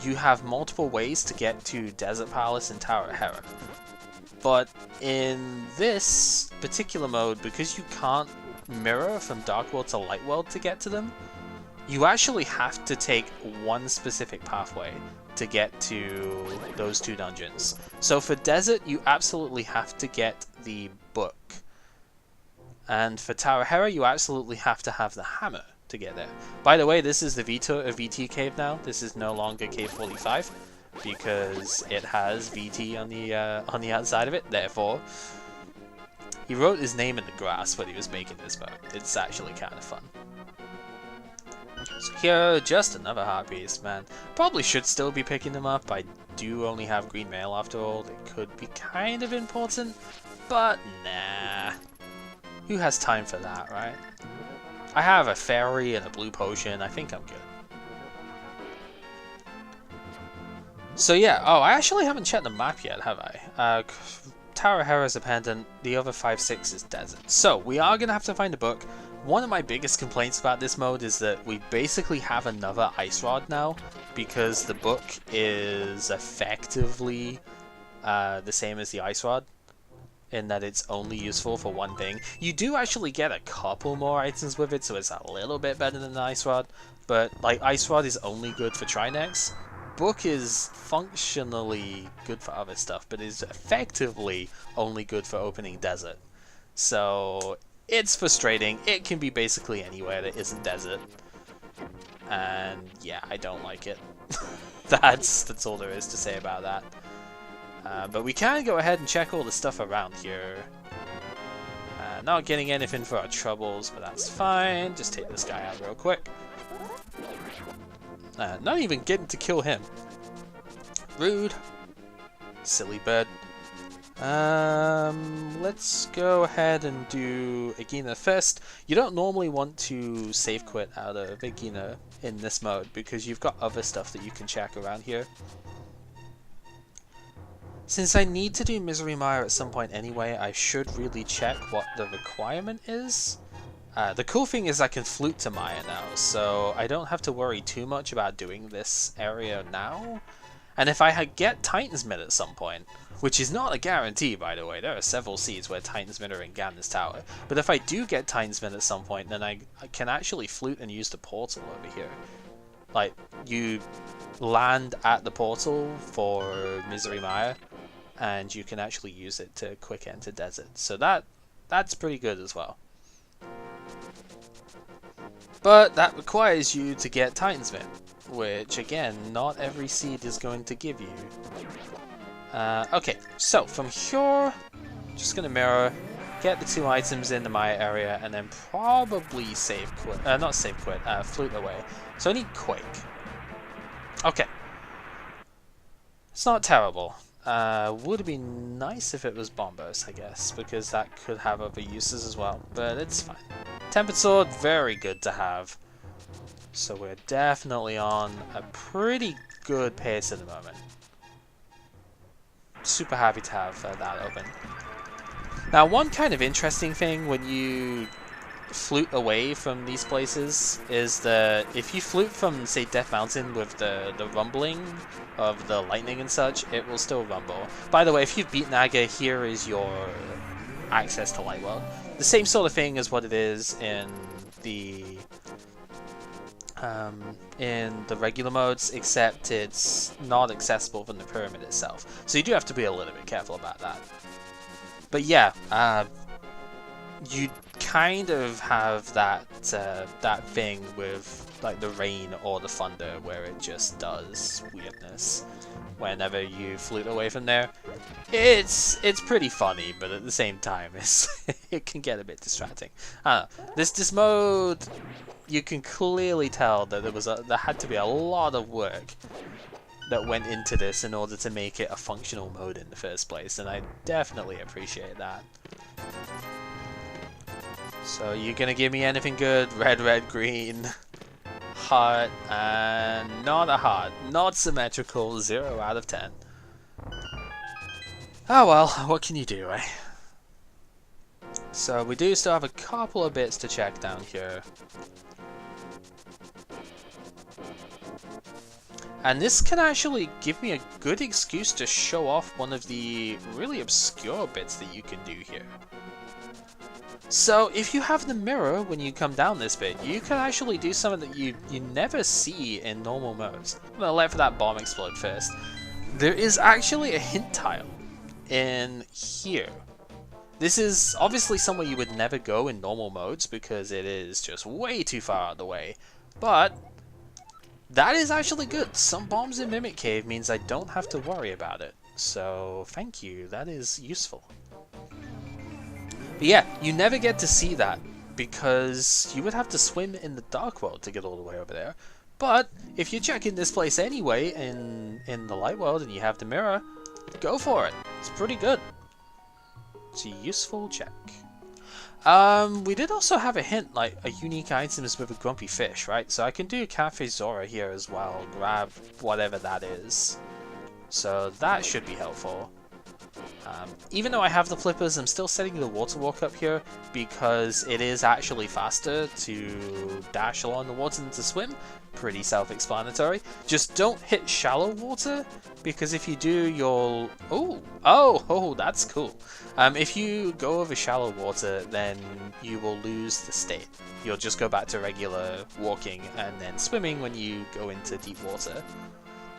you have multiple ways to get to Desert Palace and Tower of Hera. But in this particular mode, because you can't mirror from Dark World to Light World to get to them, you actually have to take one specific pathway to get to those two dungeons. So for Desert, you absolutely have to get the book. And for Tower of Hera, you absolutely have to have the hammer to get there. By the way, this is the VT cave now. This is no longer Cave 45 because it has VT on the outside of it. Therefore, he wrote his name in the grass when he was making this mode. It's actually kind of fun. So here, just another heart piece, man. Probably should still be picking them up. I do only have green mail after all. They could be kind of important, but nah. Who has time for that, right? I have a fairy and a blue potion. I think I'm good. So yeah, oh, I actually haven't checked the map yet, have I? Tower of Hera is a pendant, the other 5-6 is desert. So, we are going to have to find a book. One of my biggest complaints about this mode is that we basically have another ice rod now, because the book is effectively the same as the ice rod, in that it's only useful for one thing. You do actually get a couple more items with it, so it's a little bit better than the ice rod, but like ice rod is only good for Trinex. Book is functionally good for other stuff, but is effectively only good for opening desert. So it's frustrating. It can be basically anywhere that isn't desert, and yeah, I don't like it. That's all there is to say about that. But we can go ahead and check all the stuff around here. Not getting anything for our troubles, but that's fine. Just take this guy out real quick. Not even getting to kill him. Rude. Silly bird. Let's go ahead and do Egina first. You don't normally want to save quit out of Egina in this mode because you've got other stuff that you can check around here. Since I need to do Misery Mire at some point anyway, I should really check what the requirement is. The cool thing is I can flute to Maya now, so I don't have to worry too much about doing this area now. And if I get Titansmith at some point, which is not a guarantee by the way, there are several seeds where Titansmith are in Gandalf's Tower, but if I do get Titansmith at some point, then I can actually flute and use the portal over here. Like, you land at the portal for Misery Mire, and you can actually use it to quick enter desert. So that's pretty good as well. But that requires you to get Titansmith, which again, not every seed is going to give you. Okay, so from here, just gonna mirror, get the 2 items in the Maya area, and then probably save quit, not save quit, flute away. So I need Quake. Okay. It's not terrible. Would be nice if it was Bombos, I guess, because that could have other uses as well, but it's fine. Tempered Sword, very good to have. So we're definitely on a pretty good pace at the moment. Super happy to have that open. Now, one kind of interesting thing when you flute away from these places is that if you flute from, say, Death Mountain with the rumbling of the lightning and such, it will still rumble. By the way, if you've beaten Naga, here is your access to Light World. The same sort of thing as what it is in the regular modes, except it's not accessible from the pyramid itself. So you do have to be a little bit careful about that. But yeah, you kind of have that that thing with like the rain or the thunder, where it just does weirdness whenever you flute away from there. It's pretty funny, but at the same time, it can get a bit distracting. This mode, you can clearly tell that there had to be a lot of work that went into this in order to make it a functional mode in the first place, and I definitely appreciate that. So you're gonna give me anything good? Red, red, green, heart, and not a heart. Not symmetrical, 0 out of 10. Oh well, what can you do, eh? So we do still have a couple of bits to check down here. And this can actually give me a good excuse to show off one of the really obscure bits that you can do here. So if you have the mirror when you come down this bit, you can actually do something that you never see in normal modes. I'm gonna let for that bomb explode first. There is actually a hint tile in here. This is obviously somewhere you would never go in normal modes because it is just way too far out of the way, but that is actually good. Some bombs in Mimic Cave means I don't have to worry about it. So thank you, that is useful. But yeah, you never get to see that because you would have to swim in the Dark World to get all the way over there. But if you check in this place anyway in the Light World and you have the mirror, go for it. It's pretty good. It's a useful check. We did also have a hint, like a unique items with a grumpy fish, right? So I can do Cafe Zora here as well, grab whatever that is. So that should be helpful. Even though I have the flippers, I'm still setting the water walk up here because it is actually faster to dash along the water than to swim. Pretty self-explanatory. Just don't hit shallow water because if you do, you'll... Oh, that's cool. If you go over shallow water, then you will lose the state. You'll just go back to regular walking and then swimming when you go into deep water,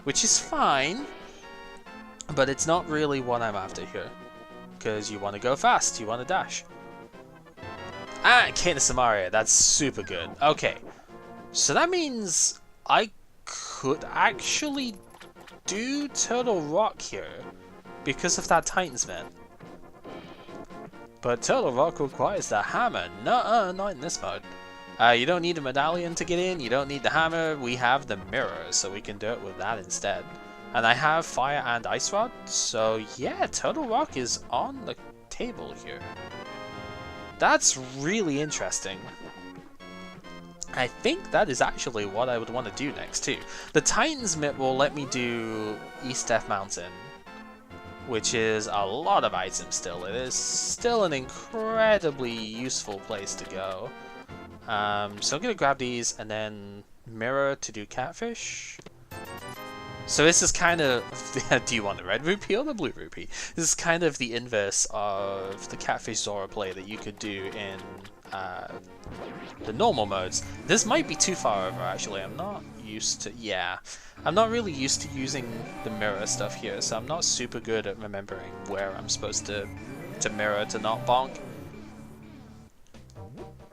which is fine. But it's not really what I'm after here, because you want to go fast, you want to dash. Kena Samaria, that's super good. Okay, so that means I could actually do Turtle Rock here, because of that Titan's Man. But Turtle Rock requires the hammer. Nuh-uh, not in this mode. You don't need a medallion to get in, you don't need the hammer, we have the mirror, so we can do it with that instead. And I have fire and ice rod, so yeah, Turtle Rock is on the table here. That's really interesting. I think that is actually what I would want to do next too. The Titan's Mitt will let me do East Death Mountain, which is a lot of items still. It is still an incredibly useful place to go. So I'm going to grab these and then mirror to do catfish. So this is kind of, do you want the red rupee or the blue rupee? This is kind of the inverse of the Catfish Zora play that you could do in the normal modes. This might be too far over actually, I'm not used to, I'm not really used to using the mirror stuff here, so I'm not super good at remembering where I'm supposed to mirror to not bonk.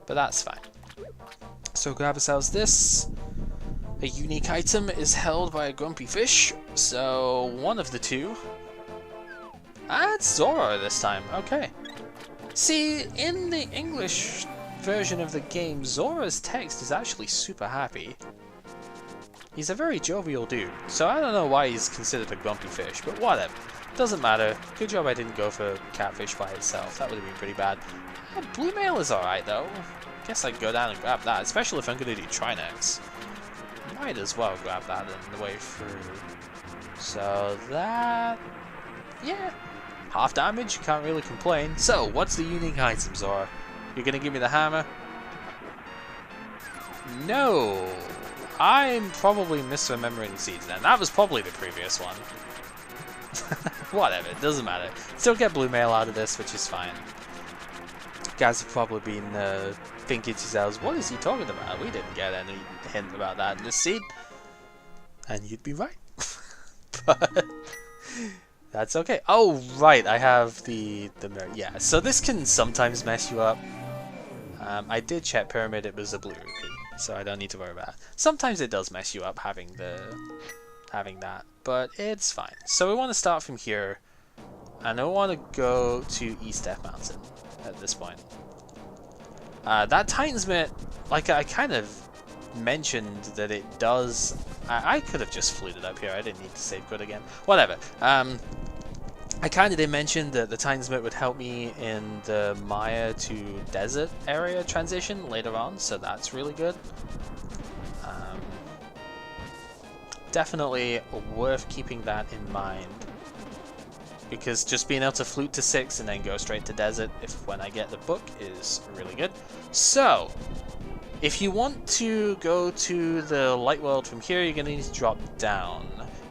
But that's fine. So grab ourselves this. A unique item is held by a grumpy fish, so one of the two. It's Zora this time, okay. See, in the English version of the game, Zora's text is actually super happy. He's a very jovial dude, so I don't know why he's considered a grumpy fish, but whatever. Doesn't matter. Good job I didn't go for catfish by itself, that would have been pretty bad. Blue mail is alright though. Guess I'd go down and grab that, especially if I'm going to do Trinex. Might as well grab that on the way through. So that... yeah. Half damage, you can't really complain. So, what's the unique item, Zora? You're gonna give me the hammer? No! I'm probably misremembering seeds then. That was probably the previous one. Whatever, it doesn't matter. Still get blue mail out of this, which is fine. You guys have probably been thinking to yourselves, what is he talking about? We didn't get any hint about that in this seed. And you'd be right. But that's okay. Oh, right, I have the mirror. Yeah, so this can sometimes mess you up. I did check Pyramid, it was a blue rupee. so I don't need to worry about it. Sometimes it does mess you up having that, but it's fine. So we want to start from here, and I want to go to East Death Mountain at this point. That Titan's Mitt, like I kind of mentioned that it does. I could have just fluted up here. I didn't need to save quit again. Whatever. I kind of did mention that the Titan's Mitt would help me in the Maya to desert area transition later on, so that's really good. Definitely worth keeping that in mind, because just being able to flute to 6 and then go straight to desert when I get the book is really good. So, if you want to go to the light world from here, you're going to need to drop down.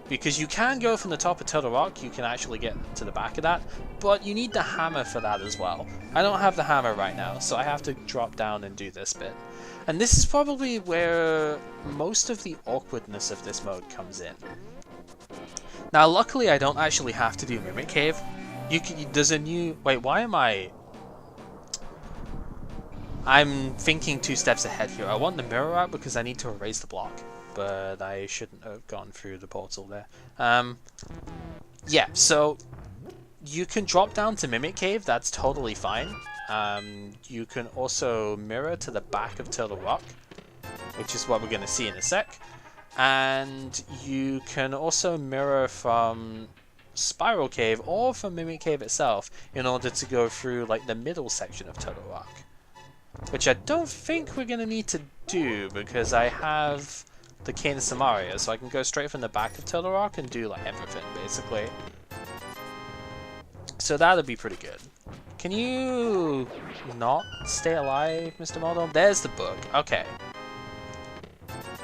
Because you can go from the top of Turtle Rock, you can actually get to the back of that, but you need the hammer for that as well. I don't have the hammer right now, so I have to drop down and do this bit. And this is probably where most of the awkwardness of this mode comes in. Now luckily I don't actually have to do Mimic Cave. There's a new... Wait, why am I'm thinking 2 steps ahead here. I want the mirror out because I need to erase the block. But I shouldn't have gone through the portal there. Yeah, so you can drop down to Mimic Cave, that's totally fine. You can also mirror to the back of Turtle Rock, which is what we're going to see in a sec. And you can also mirror from Spiral Cave or from Mimic Cave itself in order to go through like the middle section of Turtle Rock. Which I don't think we're going to need to do because I have the Cane of Samaria, so I can go straight from the back of Turtle Rock and do like everything basically. So that'll be pretty good. Can you not stay alive, Mr. Model? There's the book. Okay.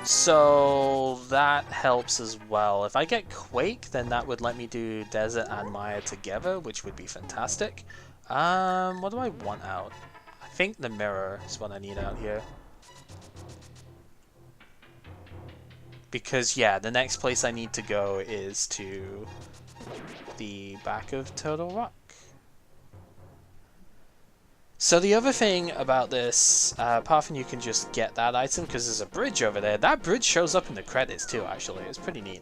So that helps as well. If I get Quake, then that would let me do Desert and Maya together, which would be fantastic. What do I want out? I think the mirror is what I need out here. Because, yeah, the next place I need to go is to the back of Turtle Rock. So the other thing about this, apart from you can just get that item, because there's a bridge over there. That bridge shows up in the credits too, actually. It's pretty neat.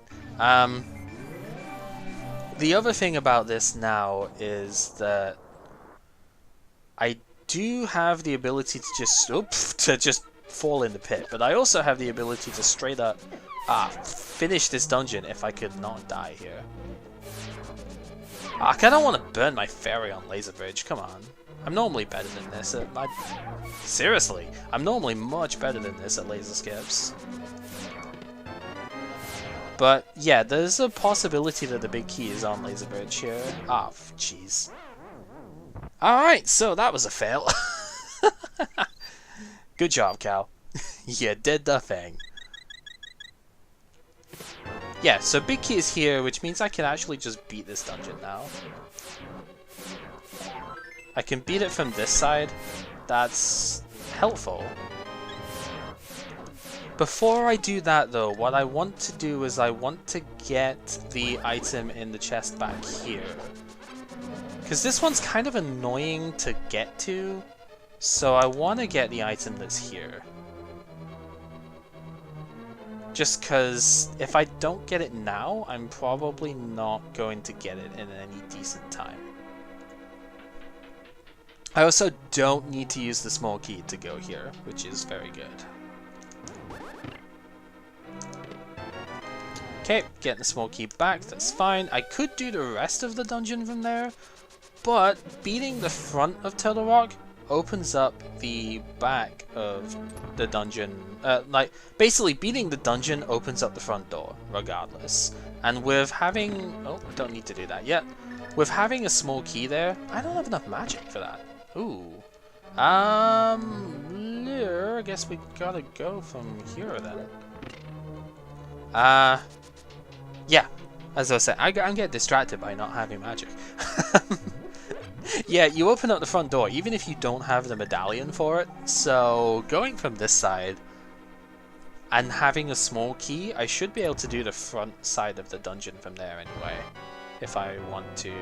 The other thing about this now is that I do have the ability to just fall in the pit, but I also have the ability to straight up finish this dungeon if I could not die here. I kind of want to burn my fairy on Laser Bridge, come on. I'm normally better than this at seriously, I'm normally much better than this at laser skips. But yeah, there's a possibility that the big key is on Laser Bridge here. Ah, jeez. Alright, so that was a fail. Good job, Cal. You did the thing. Yeah, so big key is here, which means I can actually just beat this dungeon now. I can beat it from this side. That's helpful. Before I do that though, what I want to do is I want to get the item in the chest back here. Because this one's kind of annoying to get to, so I want to get the item that's here. Just because if I don't get it now, I'm probably not going to get it in any decent time. I also don't need to use the small key to go here, which is very good. Okay, getting the small key back, that's fine. I could do the rest of the dungeon from there, but beating the front of Turtle Rock opens up the back of the dungeon. Like, basically beating the dungeon opens up the front door, regardless. And with having... oh, don't need to do that yet. With having a small key there, I don't have enough magic for that. Ooh. I guess we gotta go from here then. Yeah. As I said, I'm getting distracted by not having magic. Yeah, you open up the front door, even if you don't have the medallion for it. So, going from this side and having a small key, I should be able to do the front side of the dungeon from there anyway, if I want to.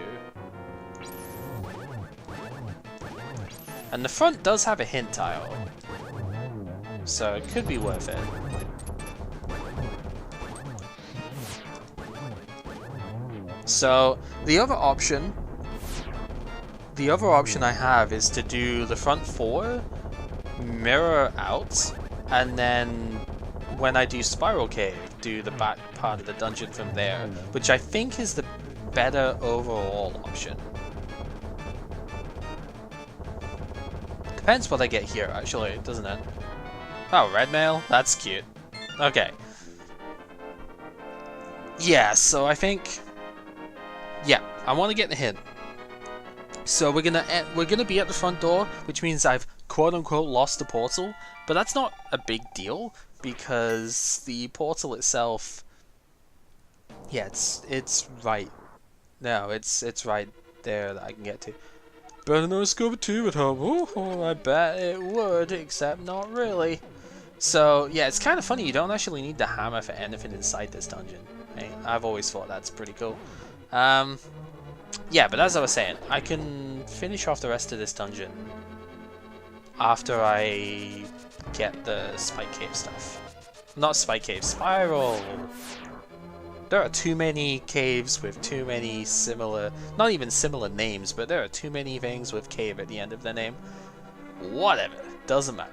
And the front does have a hint tile. so it could be worth it. So the other option I have is to do the front 4, mirror out, and then when I do Spiral Cave, do the back part of the dungeon from there, which I think is the better overall option. Depends what I get here, actually, doesn't it? Oh, red mail? That's cute. Okay. Yeah, so I think... yeah, I want to get the hint. So we're gonna be at the front door, which means I've quote-unquote lost the portal, but that's not a big deal, because the portal itself... yeah, it's right... no, it's right there that I can get to. Better no Scuba 2 at home. Oh, I bet it would, except not really. So, yeah, it's kind of funny. You don't actually need the hammer for anything inside this dungeon. Hey, I've always thought that's pretty cool. Yeah, but as I was saying, I can finish off the rest of this dungeon after I get the Spike Cave stuff. Not Spike Cave, Spiral! There are too many caves with too many similar, not even similar names, but there are too many things with cave at the end of their name. Whatever, doesn't matter.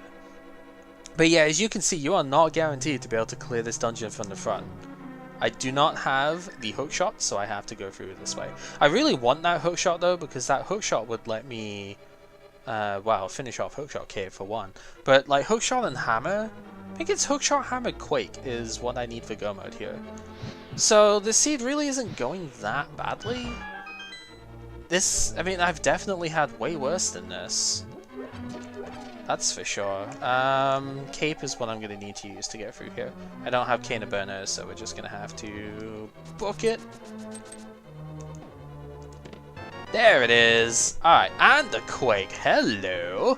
But yeah, as you can see, you are not guaranteed to be able to clear this dungeon from the front. I do not have the hookshot, so I have to go through this way. I really want that hookshot though, because that hookshot would let me, well, finish off hookshot cave for one. But like hookshot and hammer, I think it's hookshot, hammer, quake is what I need for go mode here. So the seed really isn't going that badly. This, I mean, I've definitely had way worse than this. That's for sure. Cape is what I'm going to need to use to get through here. I don't have Cane of Burners, so we're just going to have to book it. There it is. Alright, and the Quake. Hello.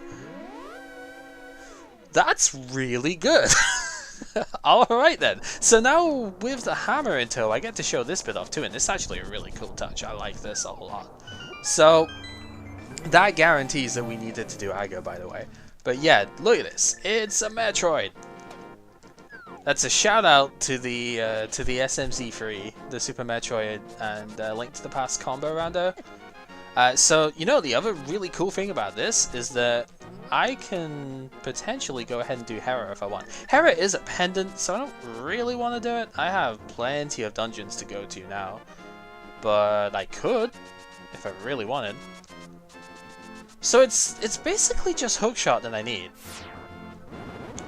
That's really good. Alright then. So now with the hammer in tow, I get to show this bit off too, and this is actually a really cool touch. I like this a whole lot. So that guarantees that we needed to do Ago, by the way. But yeah, look at this. It's a Metroid. That's a shout out to the SMZ3, the Super Metroid, and Link to the Past combo rounder. So you know, the other really cool thing about this is that I can potentially go ahead and do Hera if I want. Hera is a pendant, so I don't really want to do it. I have plenty of dungeons to go to now, but I could if I really wanted. So it's basically just hookshot that I need,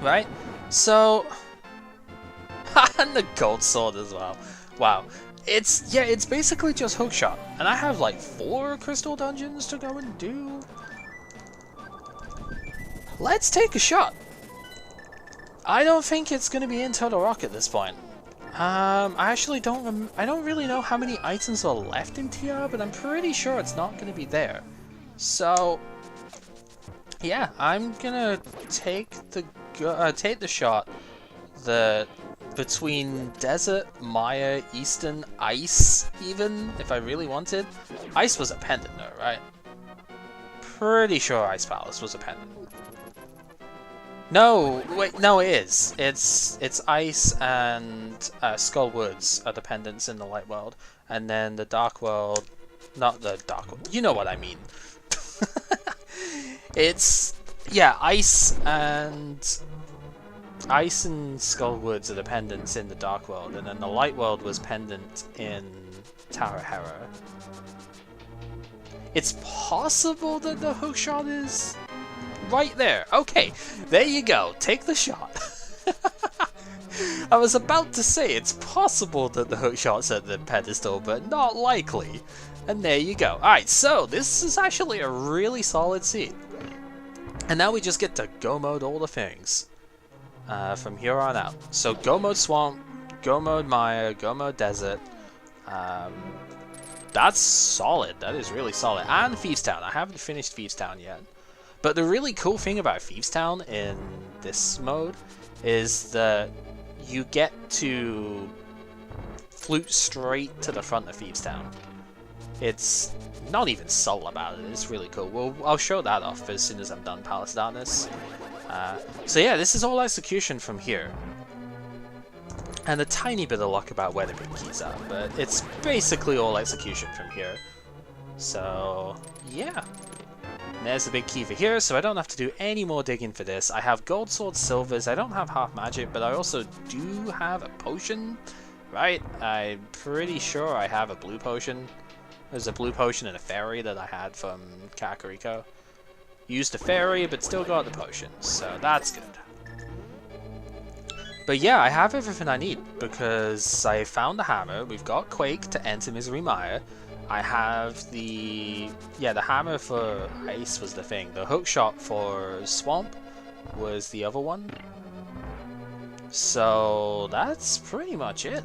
right? So, and the gold sword as well. Wow, it's basically just hookshot, and I have like 4 crystal dungeons to go and do. Let's take a shot. I don't think it's gonna be in Total Rock at this point. I actually don't. I don't really know how many items are left in TR, but I'm pretty sure it's not gonna be there. So, yeah, I'm gonna take the shot between Desert, Maya, Eastern, Ice, even, if I really wanted. Ice was a pendant though, right? Pretty sure Ice Palace was a pendant. No, wait, no, it is. It's Ice and Skull Woods are the pendants in the Light World, and then the Dark World, not the Dark World, you know what I mean. It's, yeah, Ice and Skull Woods are the pendants in the Dark World, and then the Light World was pendant in Tower Hera. It's possible that the hookshot is right there. Okay, there you go. Take the shot. I was about to say it's possible that the hookshot's at the pedestal, but not likely. And there you go. Alright, so this is actually a really solid seed. And now we just get to go mode all the things from here on out. So go mode Swamp, go mode Maya, go mode Desert. That's solid. That is really solid. And Thieves Town. I haven't finished Thieves Town yet. But the really cool thing about Thieves Town in this mode is that you get to flute straight to the front of Thieves Town. It's not even subtle about it, it's really cool. Well, I'll show that off as soon as I'm done Palace of Darkness. So yeah, this is all execution from here. And a tiny bit of luck about where the big keys are, but it's basically all execution from here. So yeah. There's the big key for here, so I don't have to do any more digging for this. I have gold swords, silvers, I don't have half magic, but I also do have a potion, right? I'm pretty sure I have a blue potion. There's a blue potion and a fairy that I had from Kakariko. Used the fairy, but still got the potion, so that's good. But yeah, I have everything I need, because I found the hammer, we've got Quake to enter Misery Mire, I have the hammer for ice was the thing, the hook shot for swamp was the other one. So that's pretty much it.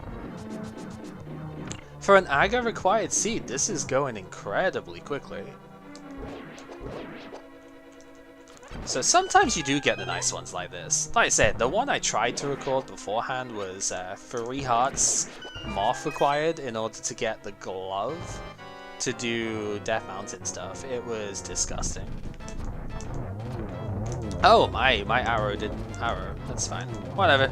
For an Aga required seed, this is going incredibly quickly. So sometimes you do get the nice ones like this. Like I said, the one I tried to record beforehand was 3 hearts moth required in order to get the glove to do Death Mountain stuff. It was disgusting. Oh, my arrow didn't arrow. That's fine. Whatever.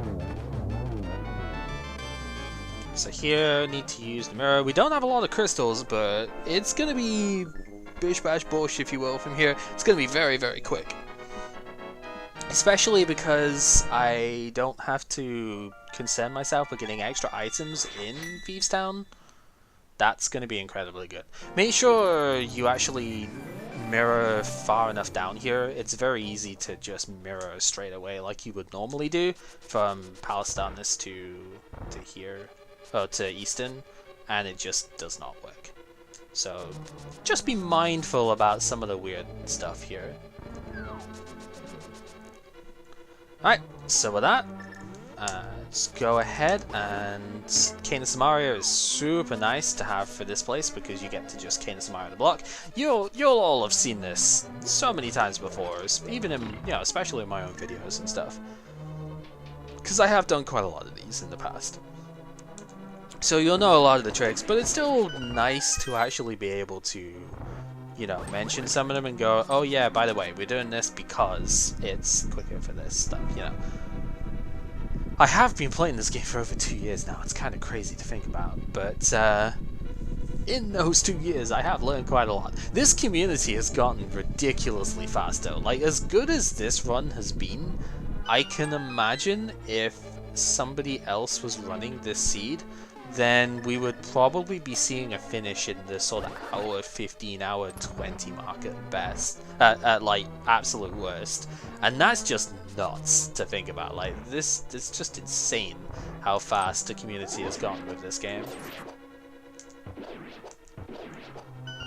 So here, need to use the mirror. We don't have a lot of crystals, but it's gonna be bish bash bosh, if you will, from here. It's gonna be very, very quick. Especially because I don't have to concern myself with getting extra items in Thieves Town. That's going to be incredibly good. Make sure you actually mirror far enough down here. It's very easy to just mirror straight away like you would normally do from Palace Darkness to here, to Easton, and it just does not work. So just be mindful about some of the weird stuff here. Alright, so with that, let's go ahead, and Cane of Samaria is super nice to have for this place because you get to just Cane of Samaria the block. You'll all have seen this so many times before, even in, especially in my own videos and stuff. Because I have done quite a lot of these in the past. So you'll know a lot of the tricks, but it's still nice to actually be able to mention some of them and go, oh yeah, by the way, we're doing this because it's quicker for this stuff, I have been playing this game for over 2 years now. It's kind of crazy to think about, but in those 2 years, I have learned quite a lot. This community has gotten ridiculously fast, though. Like, as good as this run has been, I can imagine if somebody else was running this seed, then we would probably be seeing a finish in the sort of hour 15, hour 20 mark at best, at like absolute worst, and that's just nuts to think about. Like this, it's just insane how fast the community has gotten with this game.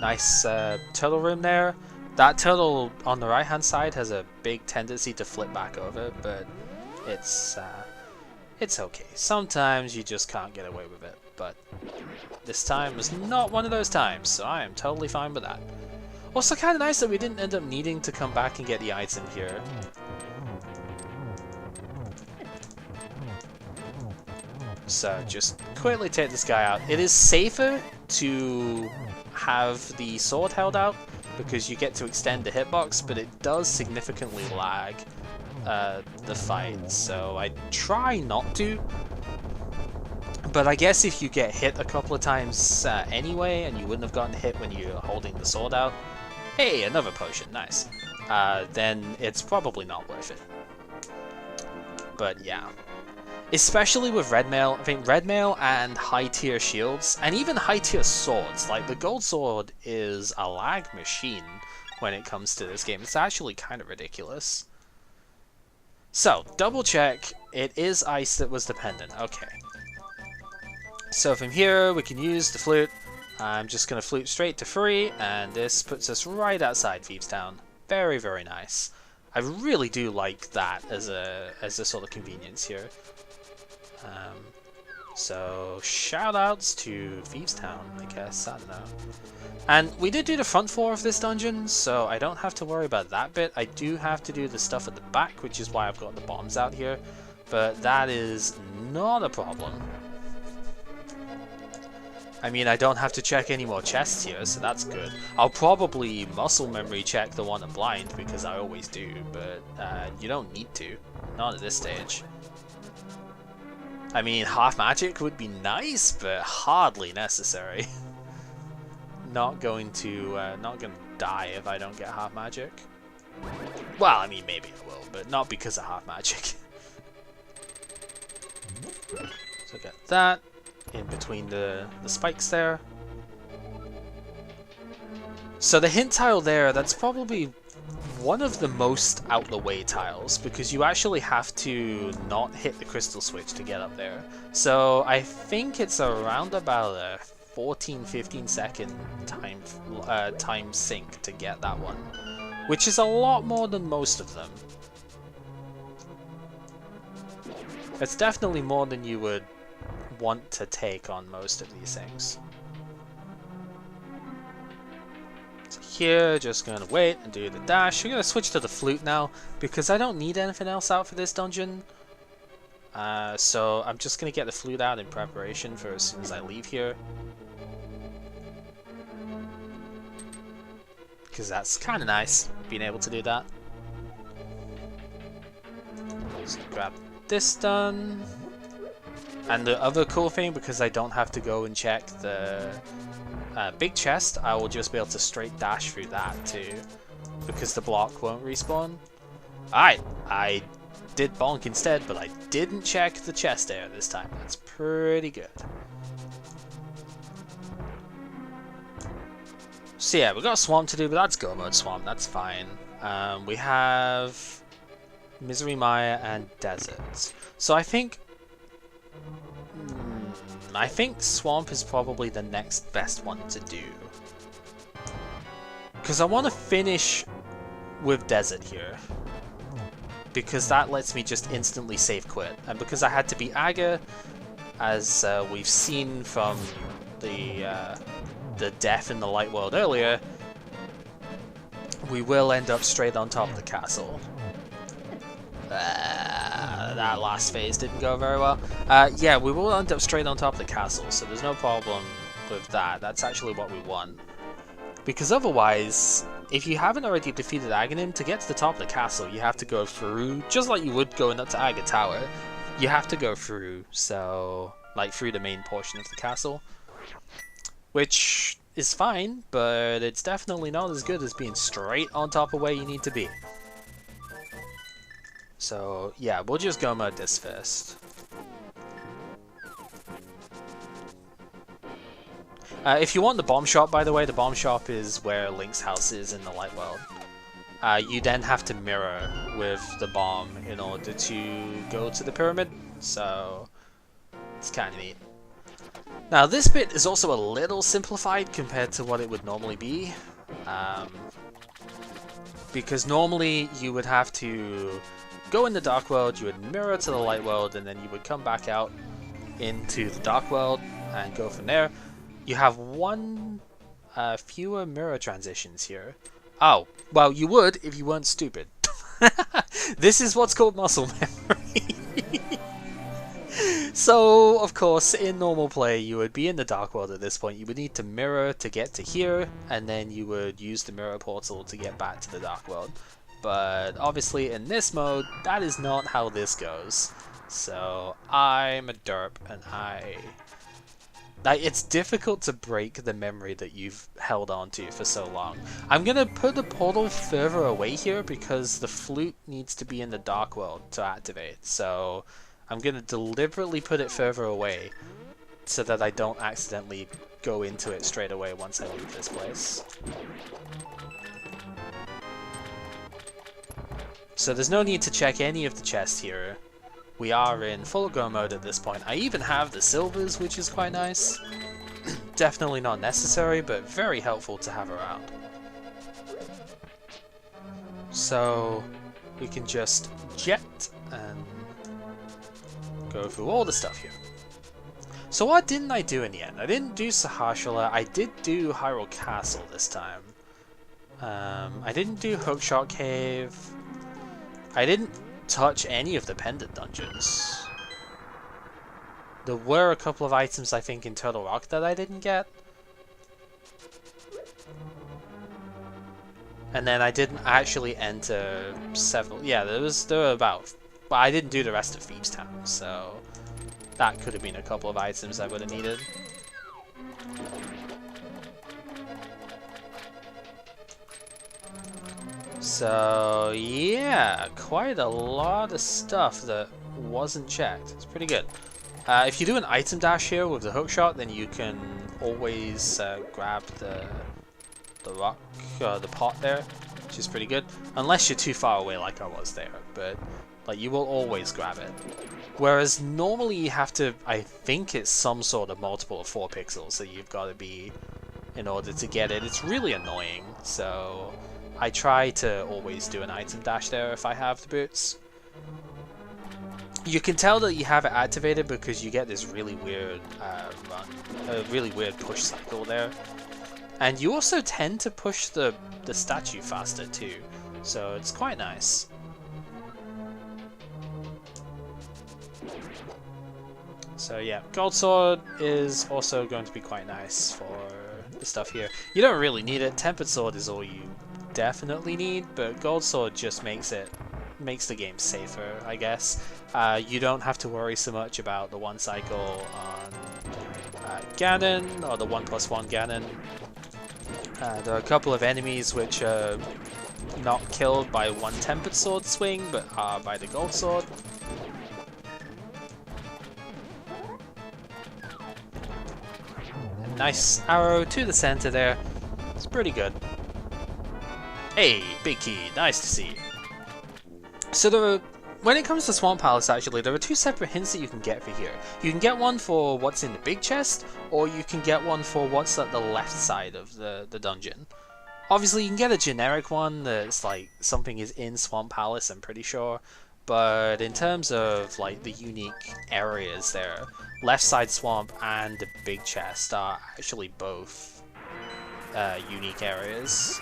Nice turtle room there. That turtle on the right hand side has a big tendency to flip back over, but it's okay. Sometimes you just can't get away with it, but this time was not one of those times, so I am totally fine with that. Also kind of nice that we didn't end up needing to come back and get the item here. So just quickly take this guy out. It is safer to have the sword held out because you get to extend the hitbox, but it does significantly lag the fight, so I try not to. But I guess if you get hit a couple of times anyway, and you wouldn't have gotten hit when you're holding the sword out, hey, another potion, nice, then it's probably not worth it. But yeah. Especially with red mail, I think red mail and high tier shields, and even high tier swords, like the gold sword is a lag machine when it comes to this game. It's actually kind of ridiculous. So, double check, it is ice that was dependent, okay. So from here, we can use the flute. I'm just going to flute straight to free, and this puts us right outside Thieves Town. Very, very nice. I really do like that as a sort of convenience here. So, shoutouts to Thieves Town, I guess, I don't know. And we did do the front floor of this dungeon, so I don't have to worry about that bit. I do have to do the stuff at the back, which is why I've got the bombs out here, but that is not a problem. I mean, I don't have to check any more chests here, so that's good. I'll probably muscle memory check the one at blind, because I always do, but you don't need to. Not at this stage. I mean, half magic would be nice, but hardly necessary. Not going to die if I don't get half magic. Well, I mean, maybe I will, but not because of half magic. So get that in between the spikes there. So the hint tile there, that's probably one of the most out the way tiles, because you actually have to not hit the crystal switch to get up there. So I think it's around about a 14-15 second time sync to get that one, which is a lot more than most of them. It's definitely more than you would want to take on most of these things. So here, just gonna wait and do the dash. We're gonna switch to the flute now, because I don't need anything else out for this dungeon. So I'm just gonna get the flute out in preparation for as soon as I leave here. Because that's kind of nice, being able to do that. So grab this done. And the other cool thing, because I don't have to go and check the big chest, I will just be able to straight dash through that too, because the block won't respawn. Alright, I did bonk instead, but I didn't check the chest area this time. That's pretty good. So yeah, we've got a swamp to do, but that's go mode swamp, that's fine. We have Misery Mire and Desert. So I think swamp is probably the next best one to do, because I want to finish with Desert here, because that lets me just instantly save quit, and because I had to beat Aga, as we've seen from the death in the light world earlier, we will end up straight on top of the castle. That last phase didn't go very well. Yeah, we will end up straight on top of the castle, so there's no problem with that. That's actually what we want. Because otherwise, if you haven't already defeated Aghanim, to get to the top of the castle, you have to go through, just like you would going up to Aga Tower, you have to go through, so, like, through the main portion of the castle. Which is fine, but it's definitely not as good as being straight on top of where you need to be. So yeah, we'll just go mode this first. If you want the bomb shop, by the way, the bomb shop is where Link's house is in the light world. You then have to mirror with the bomb in order to go to the pyramid, so it's kind of neat. Now this bit is also a little simplified compared to what it would normally be, because normally you would have to go in the dark world, you would mirror to the light world, and then you would come back out into the dark world and go from there. You have one fewer mirror transitions here. Oh, well, you would if you weren't stupid. This is what's called muscle memory. So, of course, in normal play, you would be in the dark world at this point. You would need to mirror to get to here, and then you would use the mirror portal to get back to the dark world. But obviously, in this mode, that is not how this goes. So, I'm a derp, and it's difficult to break the memory that you've held on to for so long. I'm gonna put the portal further away here because the flute needs to be in the dark world to activate. So I'm gonna deliberately put it further away so that I don't accidentally go into it straight away once I leave this place. So there's no need to check any of the chests here. We are in full go mode at this point. I even have the silvers, which is quite nice. Definitely not necessary, but very helpful to have around. So we can just jet and go through all the stuff here. So what didn't I do in the end? I didn't do Sahashala. I did do Hyrule Castle this time. I didn't do Hookshot Cave. I didn't touch any of the pendant dungeons. There were a couple of items I think in Turtle Rock that I didn't get. And then I didn't actually enter several. Yeah, there were about, but I didn't do the rest of Thieves Town, so that could have been a couple of items I would have needed. So yeah, quite a lot of stuff that wasn't checked. It's pretty good. If you do an item dash here with the hookshot, then you can always grab the rock, the pot there, which is pretty good. Unless you're too far away like I was there, but like you will always grab it. Whereas normally you have to, I think it's some sort of multiple of 4 pixels that you've got to be in order to get it. It's really annoying, so I try to always do an item dash there if I have the boots. You can tell that you have it activated because you get this really weird a really weird push cycle there. And you also tend to push the statue faster too, so it's quite nice. So yeah, Gold Sword is also going to be quite nice for the stuff here. You don't really need it. Tempered Sword is all you definitely need, but Gold Sword just makes the game safer, I guess. You don't have to worry so much about the 1 cycle on Ganon, or the 1+1 Ganon. There are a couple of enemies which are not killed by 1 Tempered Sword swing, but are by the Gold Sword. Nice arrow to the center there. It's pretty good. Hey, Big Key, nice to see you. So when it comes to Swamp Palace, actually, there are 2 separate hints that you can get for here. You can get one for what's in the big chest, or you can get one for what's at the left side of the dungeon. Obviously, you can get a generic one that's like something is in Swamp Palace, I'm pretty sure. But in terms of like the unique areas there, left side swamp and the big chest are actually both unique areas.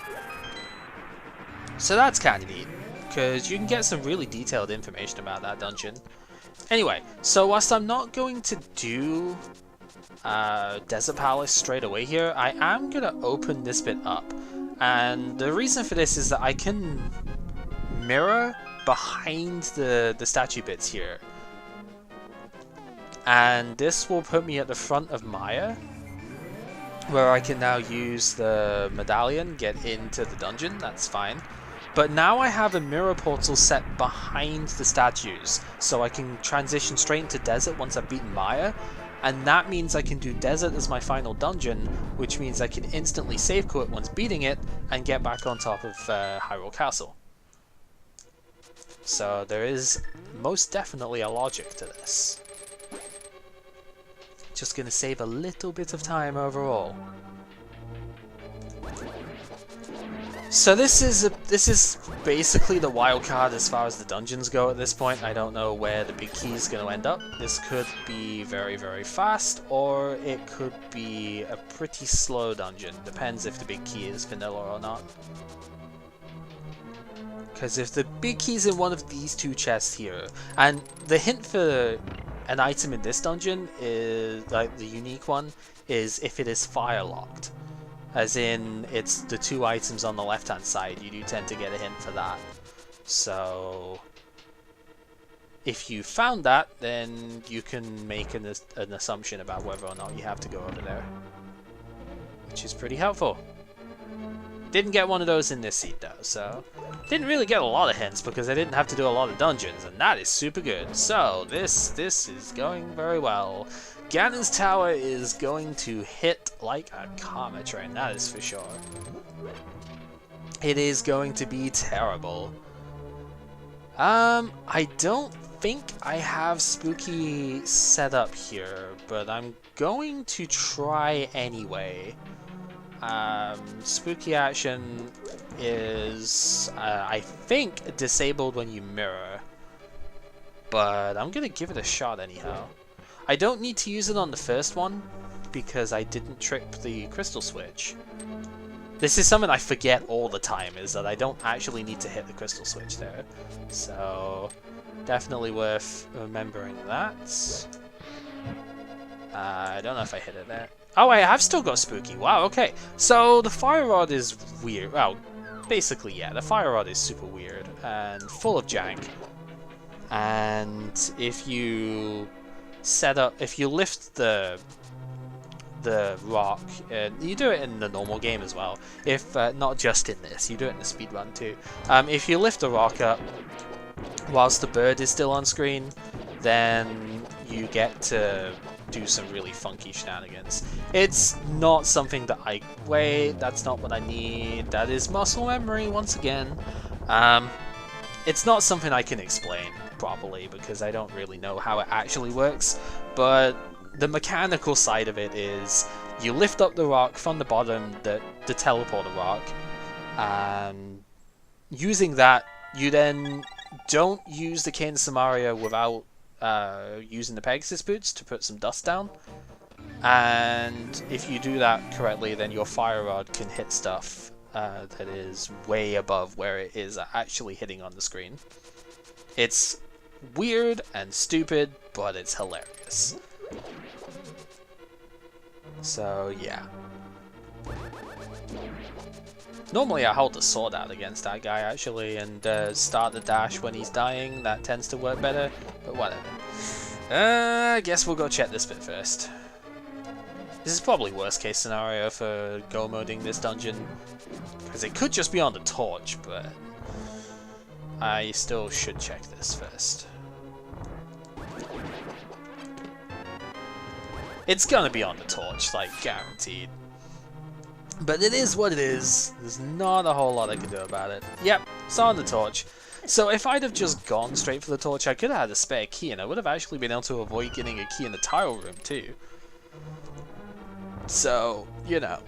So that's kind of neat, because you can get some really detailed information about that dungeon. Anyway, so whilst I'm not going to do Desert Palace straight away here, I am going to open this bit up. And the reason for this is that I can mirror behind the statue bits here. And this will put me at the front of Maya, where I can now use the medallion, get into the dungeon, that's fine. But now I have a mirror portal set behind the statues, so I can transition straight into Desert once I've beaten Maya, and that means I can do Desert as my final dungeon, which means I can instantly save quit once beating it, and get back on top of Hyrule Castle. So there is most definitely a logic to this. Just gonna save a little bit of time overall. So this is basically the wild card as far as the dungeons go at this point. I don't know where the big key is going to end up. This could be very, very fast, or it could be a pretty slow dungeon. Depends if the big key is vanilla or not. Because if the big key is in one of these 2 chests here, and the hint for an item in this dungeon is, like the unique one, is if it is fire locked. As in, it's the 2 items on the left-hand side. You do tend to get a hint for that. So, if you found that, then you can make an assumption about whether or not you have to go over there. Which is pretty helpful. Didn't get one of those in this seat though, so didn't really get a lot of hints because I didn't have to do a lot of dungeons, and that is super good. So, this is going very well. Ganon's Tower is going to hit like a karma train, that is for sure. It is going to be terrible. I don't think I have Spooky set up here, but I'm going to try anyway. Spooky action is, I think, disabled when you mirror, but I'm gonna give it a shot anyhow. I don't need to use it on the first one, because I didn't trip the crystal switch. This is something I forget all the time, is that I don't actually need to hit the crystal switch there. So, definitely worth remembering that. I don't know if I hit it there. Oh, I have still got spooky. Wow, okay. So the fire rod is weird. Well, basically, yeah, the fire rod is super weird and full of jank. And if you lift the rock, and you do it in the normal game as well. If not just in this, you do it in the speedrun too. If you lift the rock up whilst the bird is still on screen, then you get to do some really funky shenanigans. It's not something that that's not what I need. That is muscle memory once again. It's not something I can explain properly because I don't really know how it actually works, but the mechanical side of it is you lift up the rock from the bottom, the teleporter rock, and using that, you then don't use the Cane Samaria without using the Pegasus boots to put some dust down. And if you do that correctly, then your fire rod can hit stuff that is way above where it is actually hitting on the screen. It's weird and stupid, but it's hilarious. So yeah. Normally I hold the sword out against that guy actually and start the dash when he's dying. That tends to work better, but whatever. I guess we'll go check this bit first. This is probably worst case scenario for go moding this dungeon, because it could just be on the torch, but I still should check this first. It's gonna be on the torch, like guaranteed. But it is what it is. There's not a whole lot I can do about it. Yep, it's on the torch. So if I'd have just gone straight for the torch, I could have had a spare key, and I would have actually been able to avoid getting a key in the tile room too. So, you know,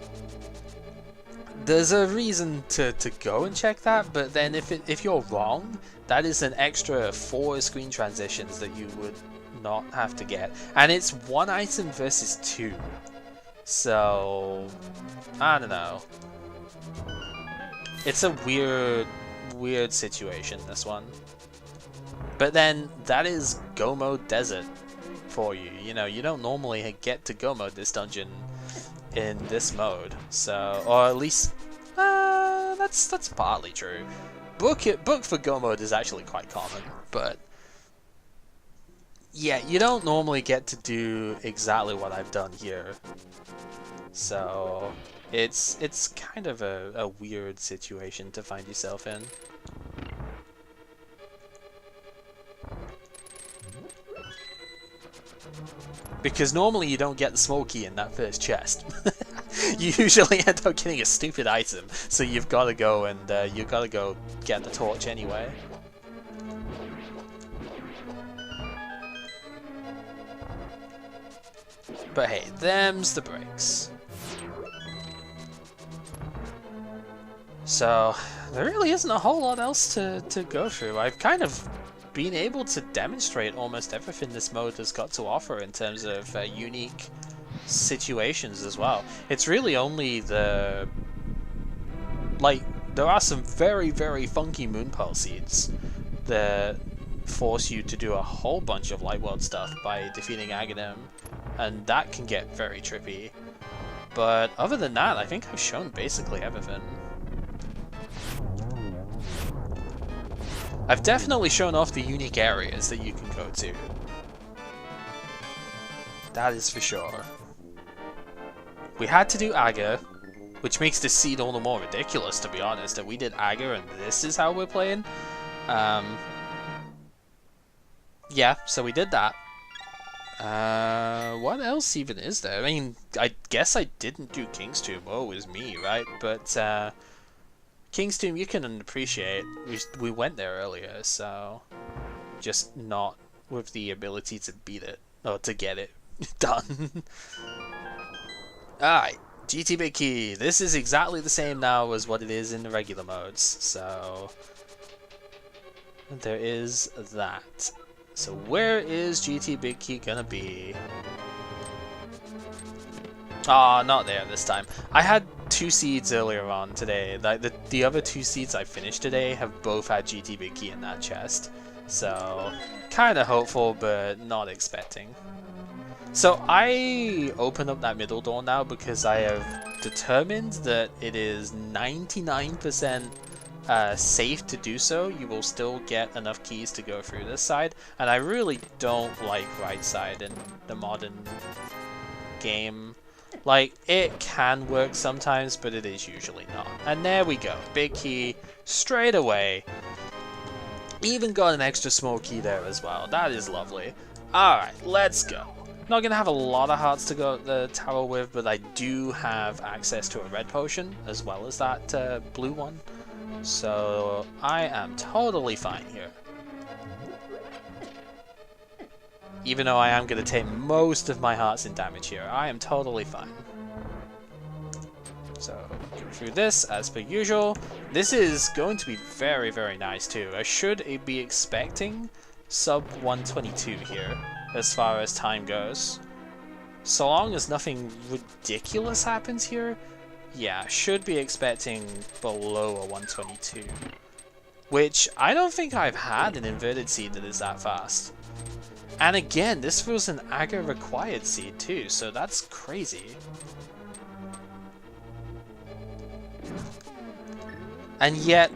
there's a reason to go and check that, but then if you're wrong, that is an extra 4 screen transitions that you would not have to get. And it's 1 item versus 2. So, I don't know. It's a weird situation, this one. But then, that is Go Mode Desert for you. You know, you don't normally get to Go Mode this dungeon in this mode. So, or at least, that's partly true. Book for Go Mode is actually quite common, but yeah, you don't normally get to do exactly what I've done here. So it's kind of a weird situation to find yourself in. Because normally you don't get the small key in that first chest. You usually end up getting a stupid item, so you've got to go and you've got to go get the torch anyway. But hey, them's the breaks. So there really isn't a whole lot else to go through. I've kind of been able to demonstrate almost everything this mode has got to offer in terms of unique situations as well. It's really only the... like, there are some very, very funky Moonpearl seeds that force you to do a whole bunch of Light World stuff by defeating Aghanim, and that can get very trippy. But other than that, I think I've shown basically everything. I've definitely shown off the unique areas that you can go to. That is for sure. We had to do Aga, which makes this seed all the more ridiculous, to be honest, that we did Aga and this is how we're playing. Yeah, so we did that. What else even is there? I mean, I guess I didn't do King's Tomb. Oh, it was me, right? But, King's Tomb, you can appreciate. We went there earlier, so just not with the ability to beat it or to get it done. Alright, GT Big Key. This is exactly the same now as what it is in the regular modes, so there is that. So where is GT Big Key gonna be? Ah, not there this time. I had 2 seeds earlier on today. The other 2 seeds I finished today have both had GT Big Key in that chest. So, kinda hopeful, but not expecting. So I open up that middle door now because I have determined that it is 99% safe to do so. You will still get enough keys to go through this side, and I really don't like right side in the modern game. Like, it can work sometimes, but it is usually not. And there we go, big key straight away. Even got an extra small key there as well. That is lovely. Alright, let's go. Not gonna have a lot of hearts to go at the tower with, but I do have access to a red potion as well as that blue one. So I am totally fine here. Even though I am going to take most of my hearts in damage here, I am totally fine. So, go through this as per usual. This is going to be very, very nice too. I should be expecting sub 122 here, as far as time goes. So long as nothing ridiculous happens here, yeah, should be expecting below a 122. Which, I don't think I've had an inverted seed that is that fast. And again, this was an aggro required seed too, so that's crazy. And yet,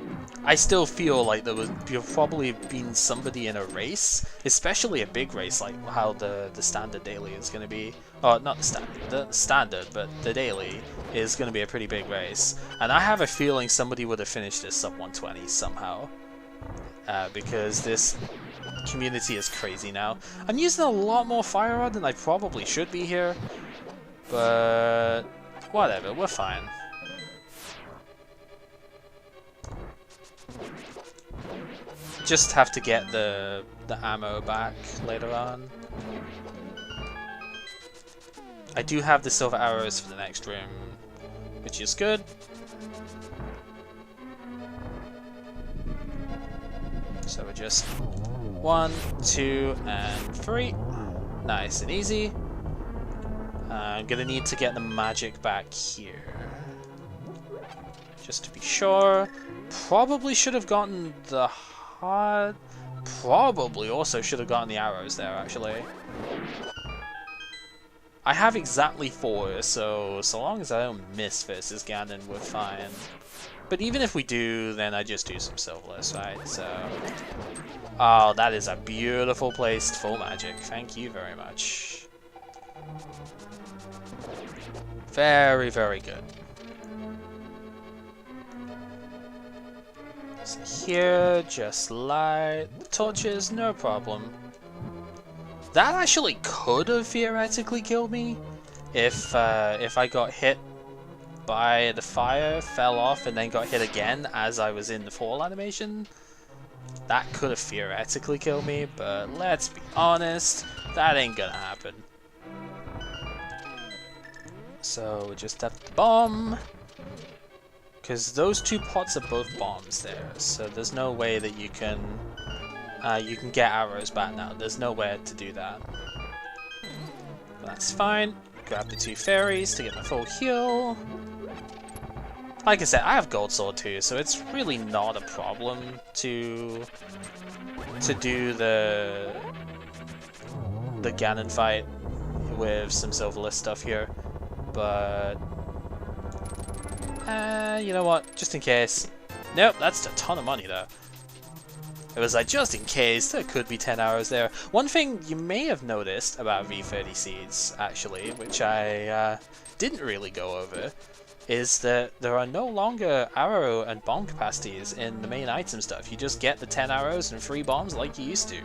I still feel like there would probably been somebody in a race, especially a big race like how the standard daily is going to be. Oh, not the standard, but the daily is going to be a pretty big race. And I have a feeling somebody would have finished this sub 120 somehow. Because this community is crazy now. I'm using a lot more fire rod than I probably should be here, but whatever, we're fine. Just have to get the ammo back later on. I do have the silver arrows for the next room, which is good. So we're just 1, 2, and 3. Nice and easy. I'm gonna need to get the magic back here. Just to be sure. Probably should have gotten the heart. Probably also should have gotten the arrows there, actually. I have exactly 4, so long as I don't miss versus Ganon, we're fine. But even if we do, then I just do some silverless, right? So, oh, that is a beautiful placed full magic. Thank you very much. Very, very good. So here, just light torches, no problem. That actually could have theoretically killed me if I got hit by the fire, fell off, and then got hit again as I was in the fall animation. That could have theoretically killed me, but let's be honest, that ain't gonna happen. So just at the bomb, because those 2 pots are both bombs there, so there's no way that you can get arrows back now. There's nowhere to do that. But that's fine. Grab the 2 fairies to get my full heal. Like I said, I have gold sword too, so it's really not a problem to do the Ganon fight with some silverless stuff here. But you know what? Just in case. Nope, that's a ton of money though. It was like, just in case, there could be 10 arrows there. One thing you may have noticed about v30 seeds, actually, which I didn't really go over, is that there are no longer arrow and bomb capacities in the main item stuff. You just get the 10 arrows and 3 bombs like you used to.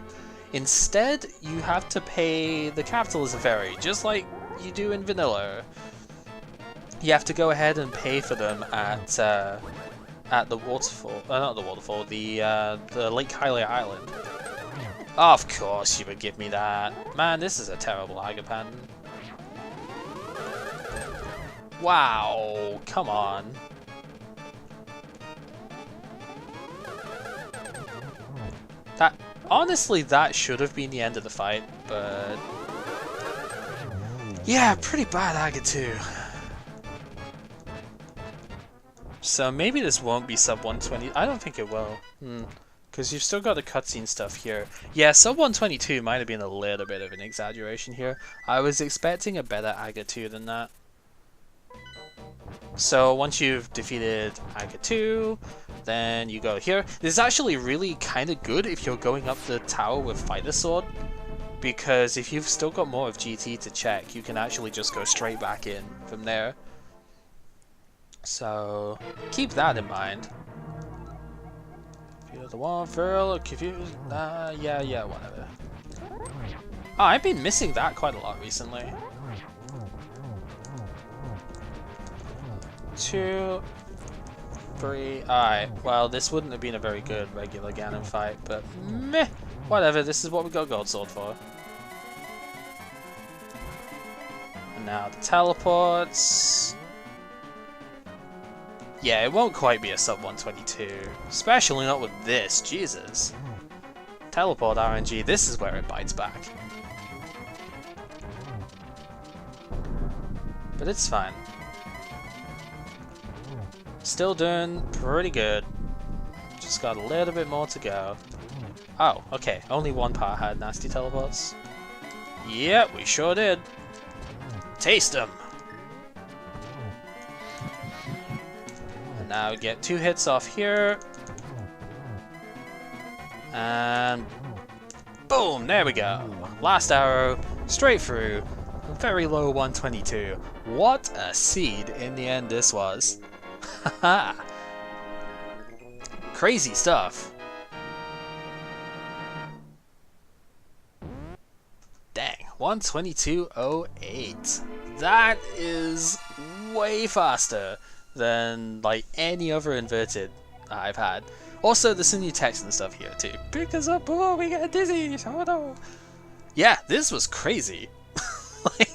Instead, you have to pay the capitalism fairy, just like you do in vanilla. You have to go ahead and pay for them at the waterfall, not the waterfall, the Lake Hylia Island. Of course you would give me that. Man, this is a terrible Agapan. Wow, come on. That, honestly, that should have been the end of the fight, but yeah, pretty bad Aga too. So maybe this won't be sub 120. I don't think it will. Because you've still got the cutscene stuff here. Yeah, sub 122 might have been a little bit of an exaggeration here. I was expecting a better Aga 2 than that. So once you've defeated Aga 2, then you go here. This is actually really kind of good if you're going up the tower with Fighter Sword, because if you've still got more of GT to check, you can actually just go straight back in from there. So keep that in mind. If you're the one furl confused, yeah, whatever. Oh, I've been missing that quite a lot recently. 2, 3. Alright, well, this wouldn't have been a very good regular Ganon fight, but meh, whatever, this is what we got Gold Sword for. And now the teleports. Yeah, it won't quite be a sub 122, especially not with this, Jesus. Teleport RNG, this is where it bites back. But it's fine. Still doing pretty good. Just got a little bit more to go. Oh, okay. Only one part had nasty teleports. Yep, we sure did. Taste them. And now we get 2 hits off here. And boom, there we go. Last arrow, straight through. Very low 122. What a seed in the end this was. Haha. Crazy stuff. Dang, 122.08. That is way faster than like any other inverted I've had. Also, there's some new text and stuff here too. Pick us up, oh, we get dizzy. Oh no. Yeah, this was crazy. Like,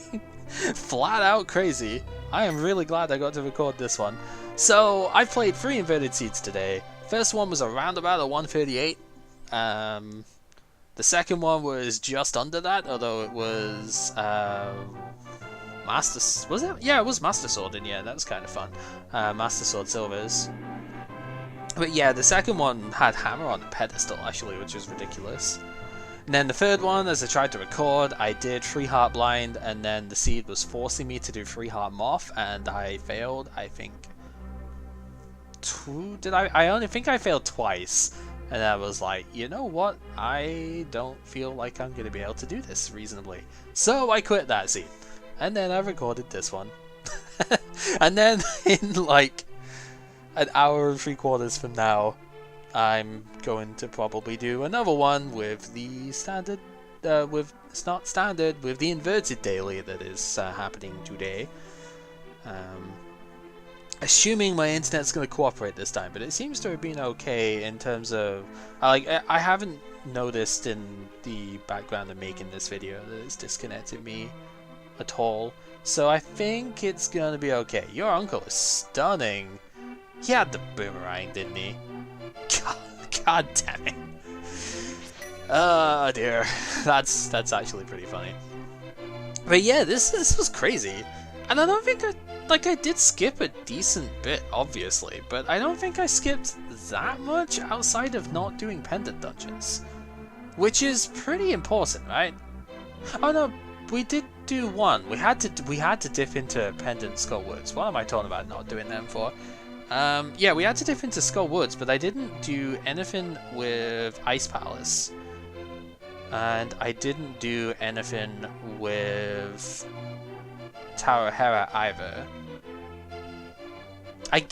flat out crazy. I am really glad I got to record this one. So, I played 3 inverted seeds today. First one was around about a 138. The second one was just under that, although it was Master... was it? Yeah, it was Master Sword in yeah, that was kind of fun. Master Sword Silvers. But yeah, the second one had Hammer on the pedestal actually, which was ridiculous. And then the third one, as I tried to record, I did 3 Heart Blind, and then the seed was forcing me to do 3 Heart Moth, and I failed, I think... I only think I failed twice, and I was like, you know what, I don't feel like I'm gonna be able to do this reasonably, so I quit that scene, and then I recorded this one. And then in like an hour and 3/4 from now, I'm going to probably do another one with the standard, it's not standard, with the inverted daily that is happening today. Assuming my internet's going to cooperate this time, but it seems to have been okay in terms of... I haven't noticed in the background of making this video that it's disconnected me at all, so I think it's going to be okay. Your uncle is stunning. He had the boomerang, didn't he? God damn it. Oh dear. That's actually pretty funny. But yeah, this was crazy. And I don't think I did skip a decent bit, obviously, but I don't think I skipped that much outside of not doing pendant dungeons, which is pretty important, right? Oh no, we did do one. We had to dip into pendant Skull Woods. What am I talking about not doing them for? Yeah, we had to dip into Skull Woods, but I didn't do anything with Ice Palace, and I didn't do anything with Tower Hera either.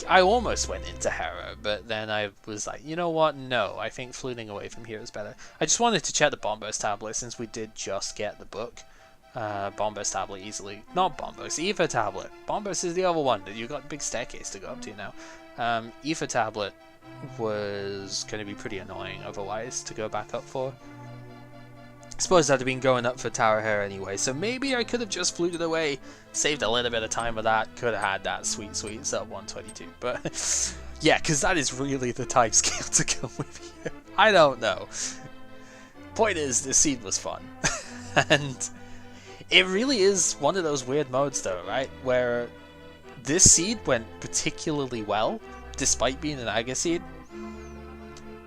I almost went into Hera, but then I was like, you know what, no, I think fluting away from here is better. I just wanted to check the Bombos tablet since we did just get the book. Bombos tablet easily, not Bombos, Ether tablet. Bombos is the other one that you got a big staircase to go up to now. Ether tablet was going to be pretty annoying otherwise to go back up for. I suppose I'd have been going up for Tower Hera anyway, so maybe I could have just fluted away, saved a little bit of time with that, could have had that sweet sub 122, but yeah, because that is really the time scale to come with here. I don't know. Point is, this seed was fun, and it really is one of those weird modes though, right, where this seed went particularly well, despite being an Aga seed,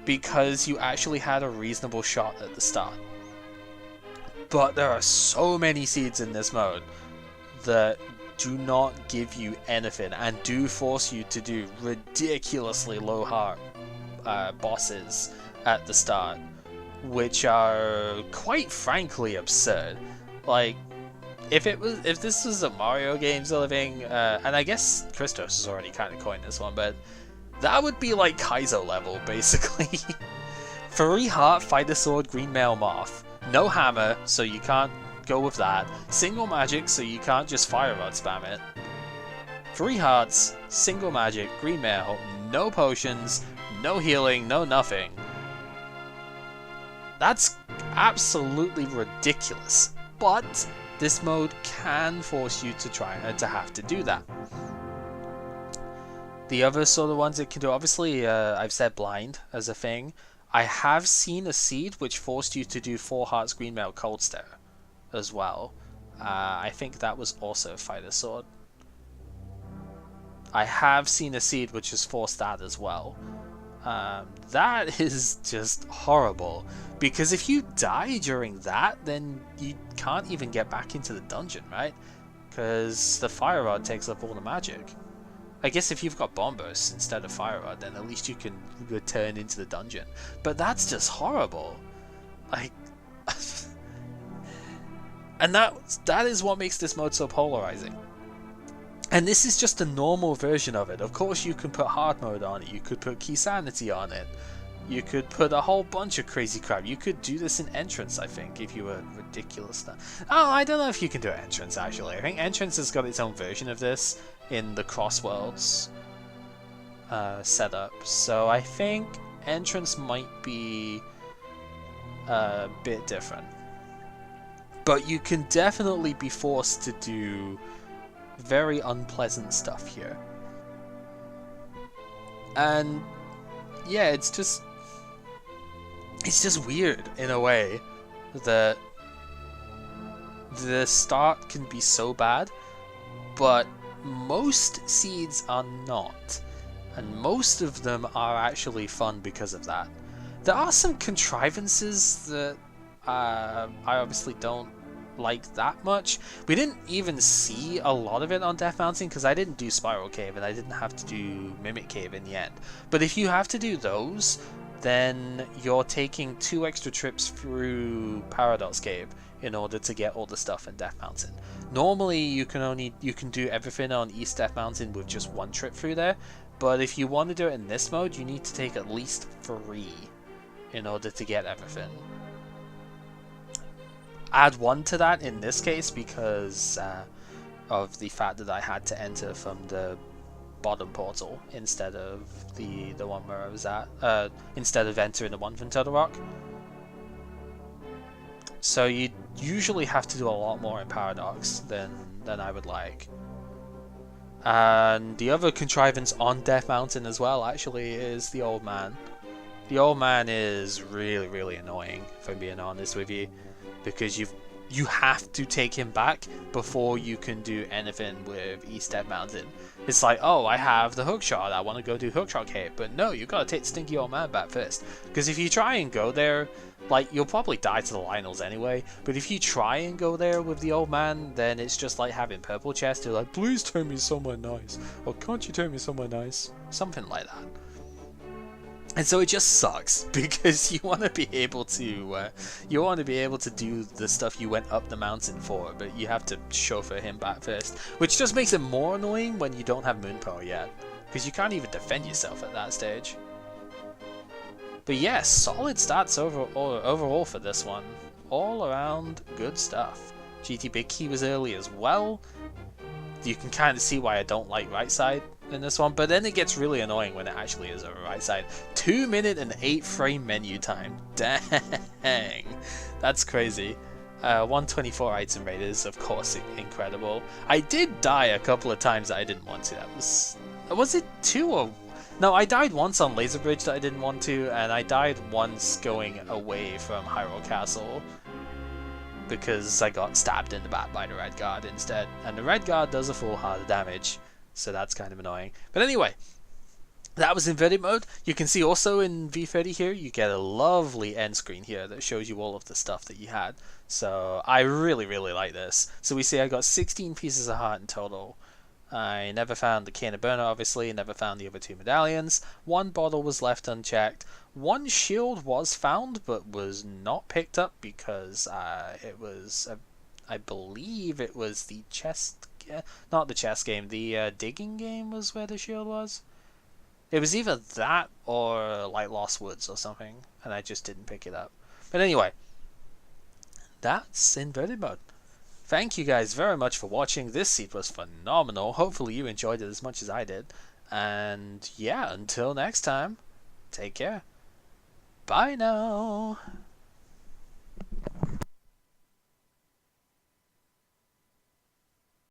because you actually had a reasonable shot at the start. But there are so many seeds in this mode that do not give you anything and do force you to do ridiculously low heart bosses at the start, which are quite frankly absurd. Like, if this was a Mario game sort of thing, and I guess Christos has already kind of coined this one, but that would be like Kaizo level, basically. 3 heart fighter sword green male moth. No hammer, so you can't go with that. Single magic, so you can't just fire rod spam it. 3 hearts, single magic, green male, no potions, no healing, no nothing. That's absolutely ridiculous. But this mode can force you to try to have to do that. The other sort of ones it can do, obviously, I've said blind as a thing. I have seen a seed which forced you to do 4 hearts green mail cold stare as well. I think that was also fighter sword. I have seen a seed which has forced that as well. That is just horrible, because if you die during that, then you can't even get back into the dungeon, right? Because the fire rod takes up all the magic. I guess if you've got bomb bursts instead of fire rod, then at least you can return into the dungeon. But that's just horrible. Like, and that is what makes this mode so polarizing. And this is just a normal version of it. Of course, you can put hard mode on it. You could put key sanity on it. You could put a whole bunch of crazy crap. You could do this in entrance, I think, if you were ridiculous. Oh, I don't know if you can do entrance, actually. I think entrance has got its own version of this in the Crossworlds setup. So I think entrance might be a bit different. But you can definitely be forced to do very unpleasant stuff here. And yeah, it's just weird in a way that the start can be so bad, but most seeds are not, and most of them are actually fun because of that. There are some contrivances that I obviously don't like that much. We didn't even see a lot of it on Death Mountain because I didn't do Spiral Cave and I didn't have to do Mimic Cave in the end. But if you have to do those, then you're taking 2 extra trips through Paradox Cave in order to get all the stuff in Death Mountain. Normally you can do everything on East Death Mountain with just 1 trip through there, but if you want to do it in this mode, you need to take at least 3 in order to get everything. Add 1 to that in this case because of the fact that I had to enter from the bottom portal instead of the one where I was at, instead of entering the one from Turtle Rock. So you usually have to do a lot more in Paradox than I would like. And the other contrivance on Death Mountain as well actually is the old man. The old man is really annoying, if I'm being honest with you, because you have to take him back before you can do anything with East Death Mountain. It's like, oh, I have the hookshot, I want to go do hookshot cave, but no, you gotta take Stinky Old Man back first. Because if you try and go there, like, you'll probably die to the Lionels anyway, but if you try and go there with the old man, then it's just like having purple chest. You're like, please take me somewhere nice, or can't you take me somewhere nice? Something like that. And so it just sucks because you want to be able to do the stuff you went up the mountain for, but you have to chauffeur him back first, which just makes it more annoying when you don't have moon power yet, because you can't even defend yourself at that stage. But yes, solid stats overall for this one. All around good stuff. GT Big Key was early as well. You can kind of see why I don't like right side in this one, but then it gets really annoying when it actually is over right side. 2 minute and 8 frame menu time. Dang, that's crazy. 124 item rate is of course incredible. I did die a couple of times that I didn't want to. That was it 2 or no? I died once on Laser Bridge that I didn't want to, and I died once going away from Hyrule Castle because I got stabbed in the back by the Red Guard instead, and the Red Guard does a full heart of damage. So that's kind of annoying. But anyway, That was inverted mode. You can see also in v30 here, you get a lovely end screen here that shows you all of the stuff that you had. So I really, really like this. So we see I got 16 pieces of heart in total. I never found the can of burner, obviously, never found the other 2 medallions. 1 bottle was left unchecked. 1 shield was found, but was not picked up because it was, I believe it was the chest, not the chess game, the digging game was where the shield was. It was either that or like Lost Woods or something, and I just didn't pick it up. But anyway, that's inverted mode. Thank you guys very much for watching. This seed was phenomenal. Hopefully you enjoyed it as much as I did. And yeah, until next time, take care. Bye now.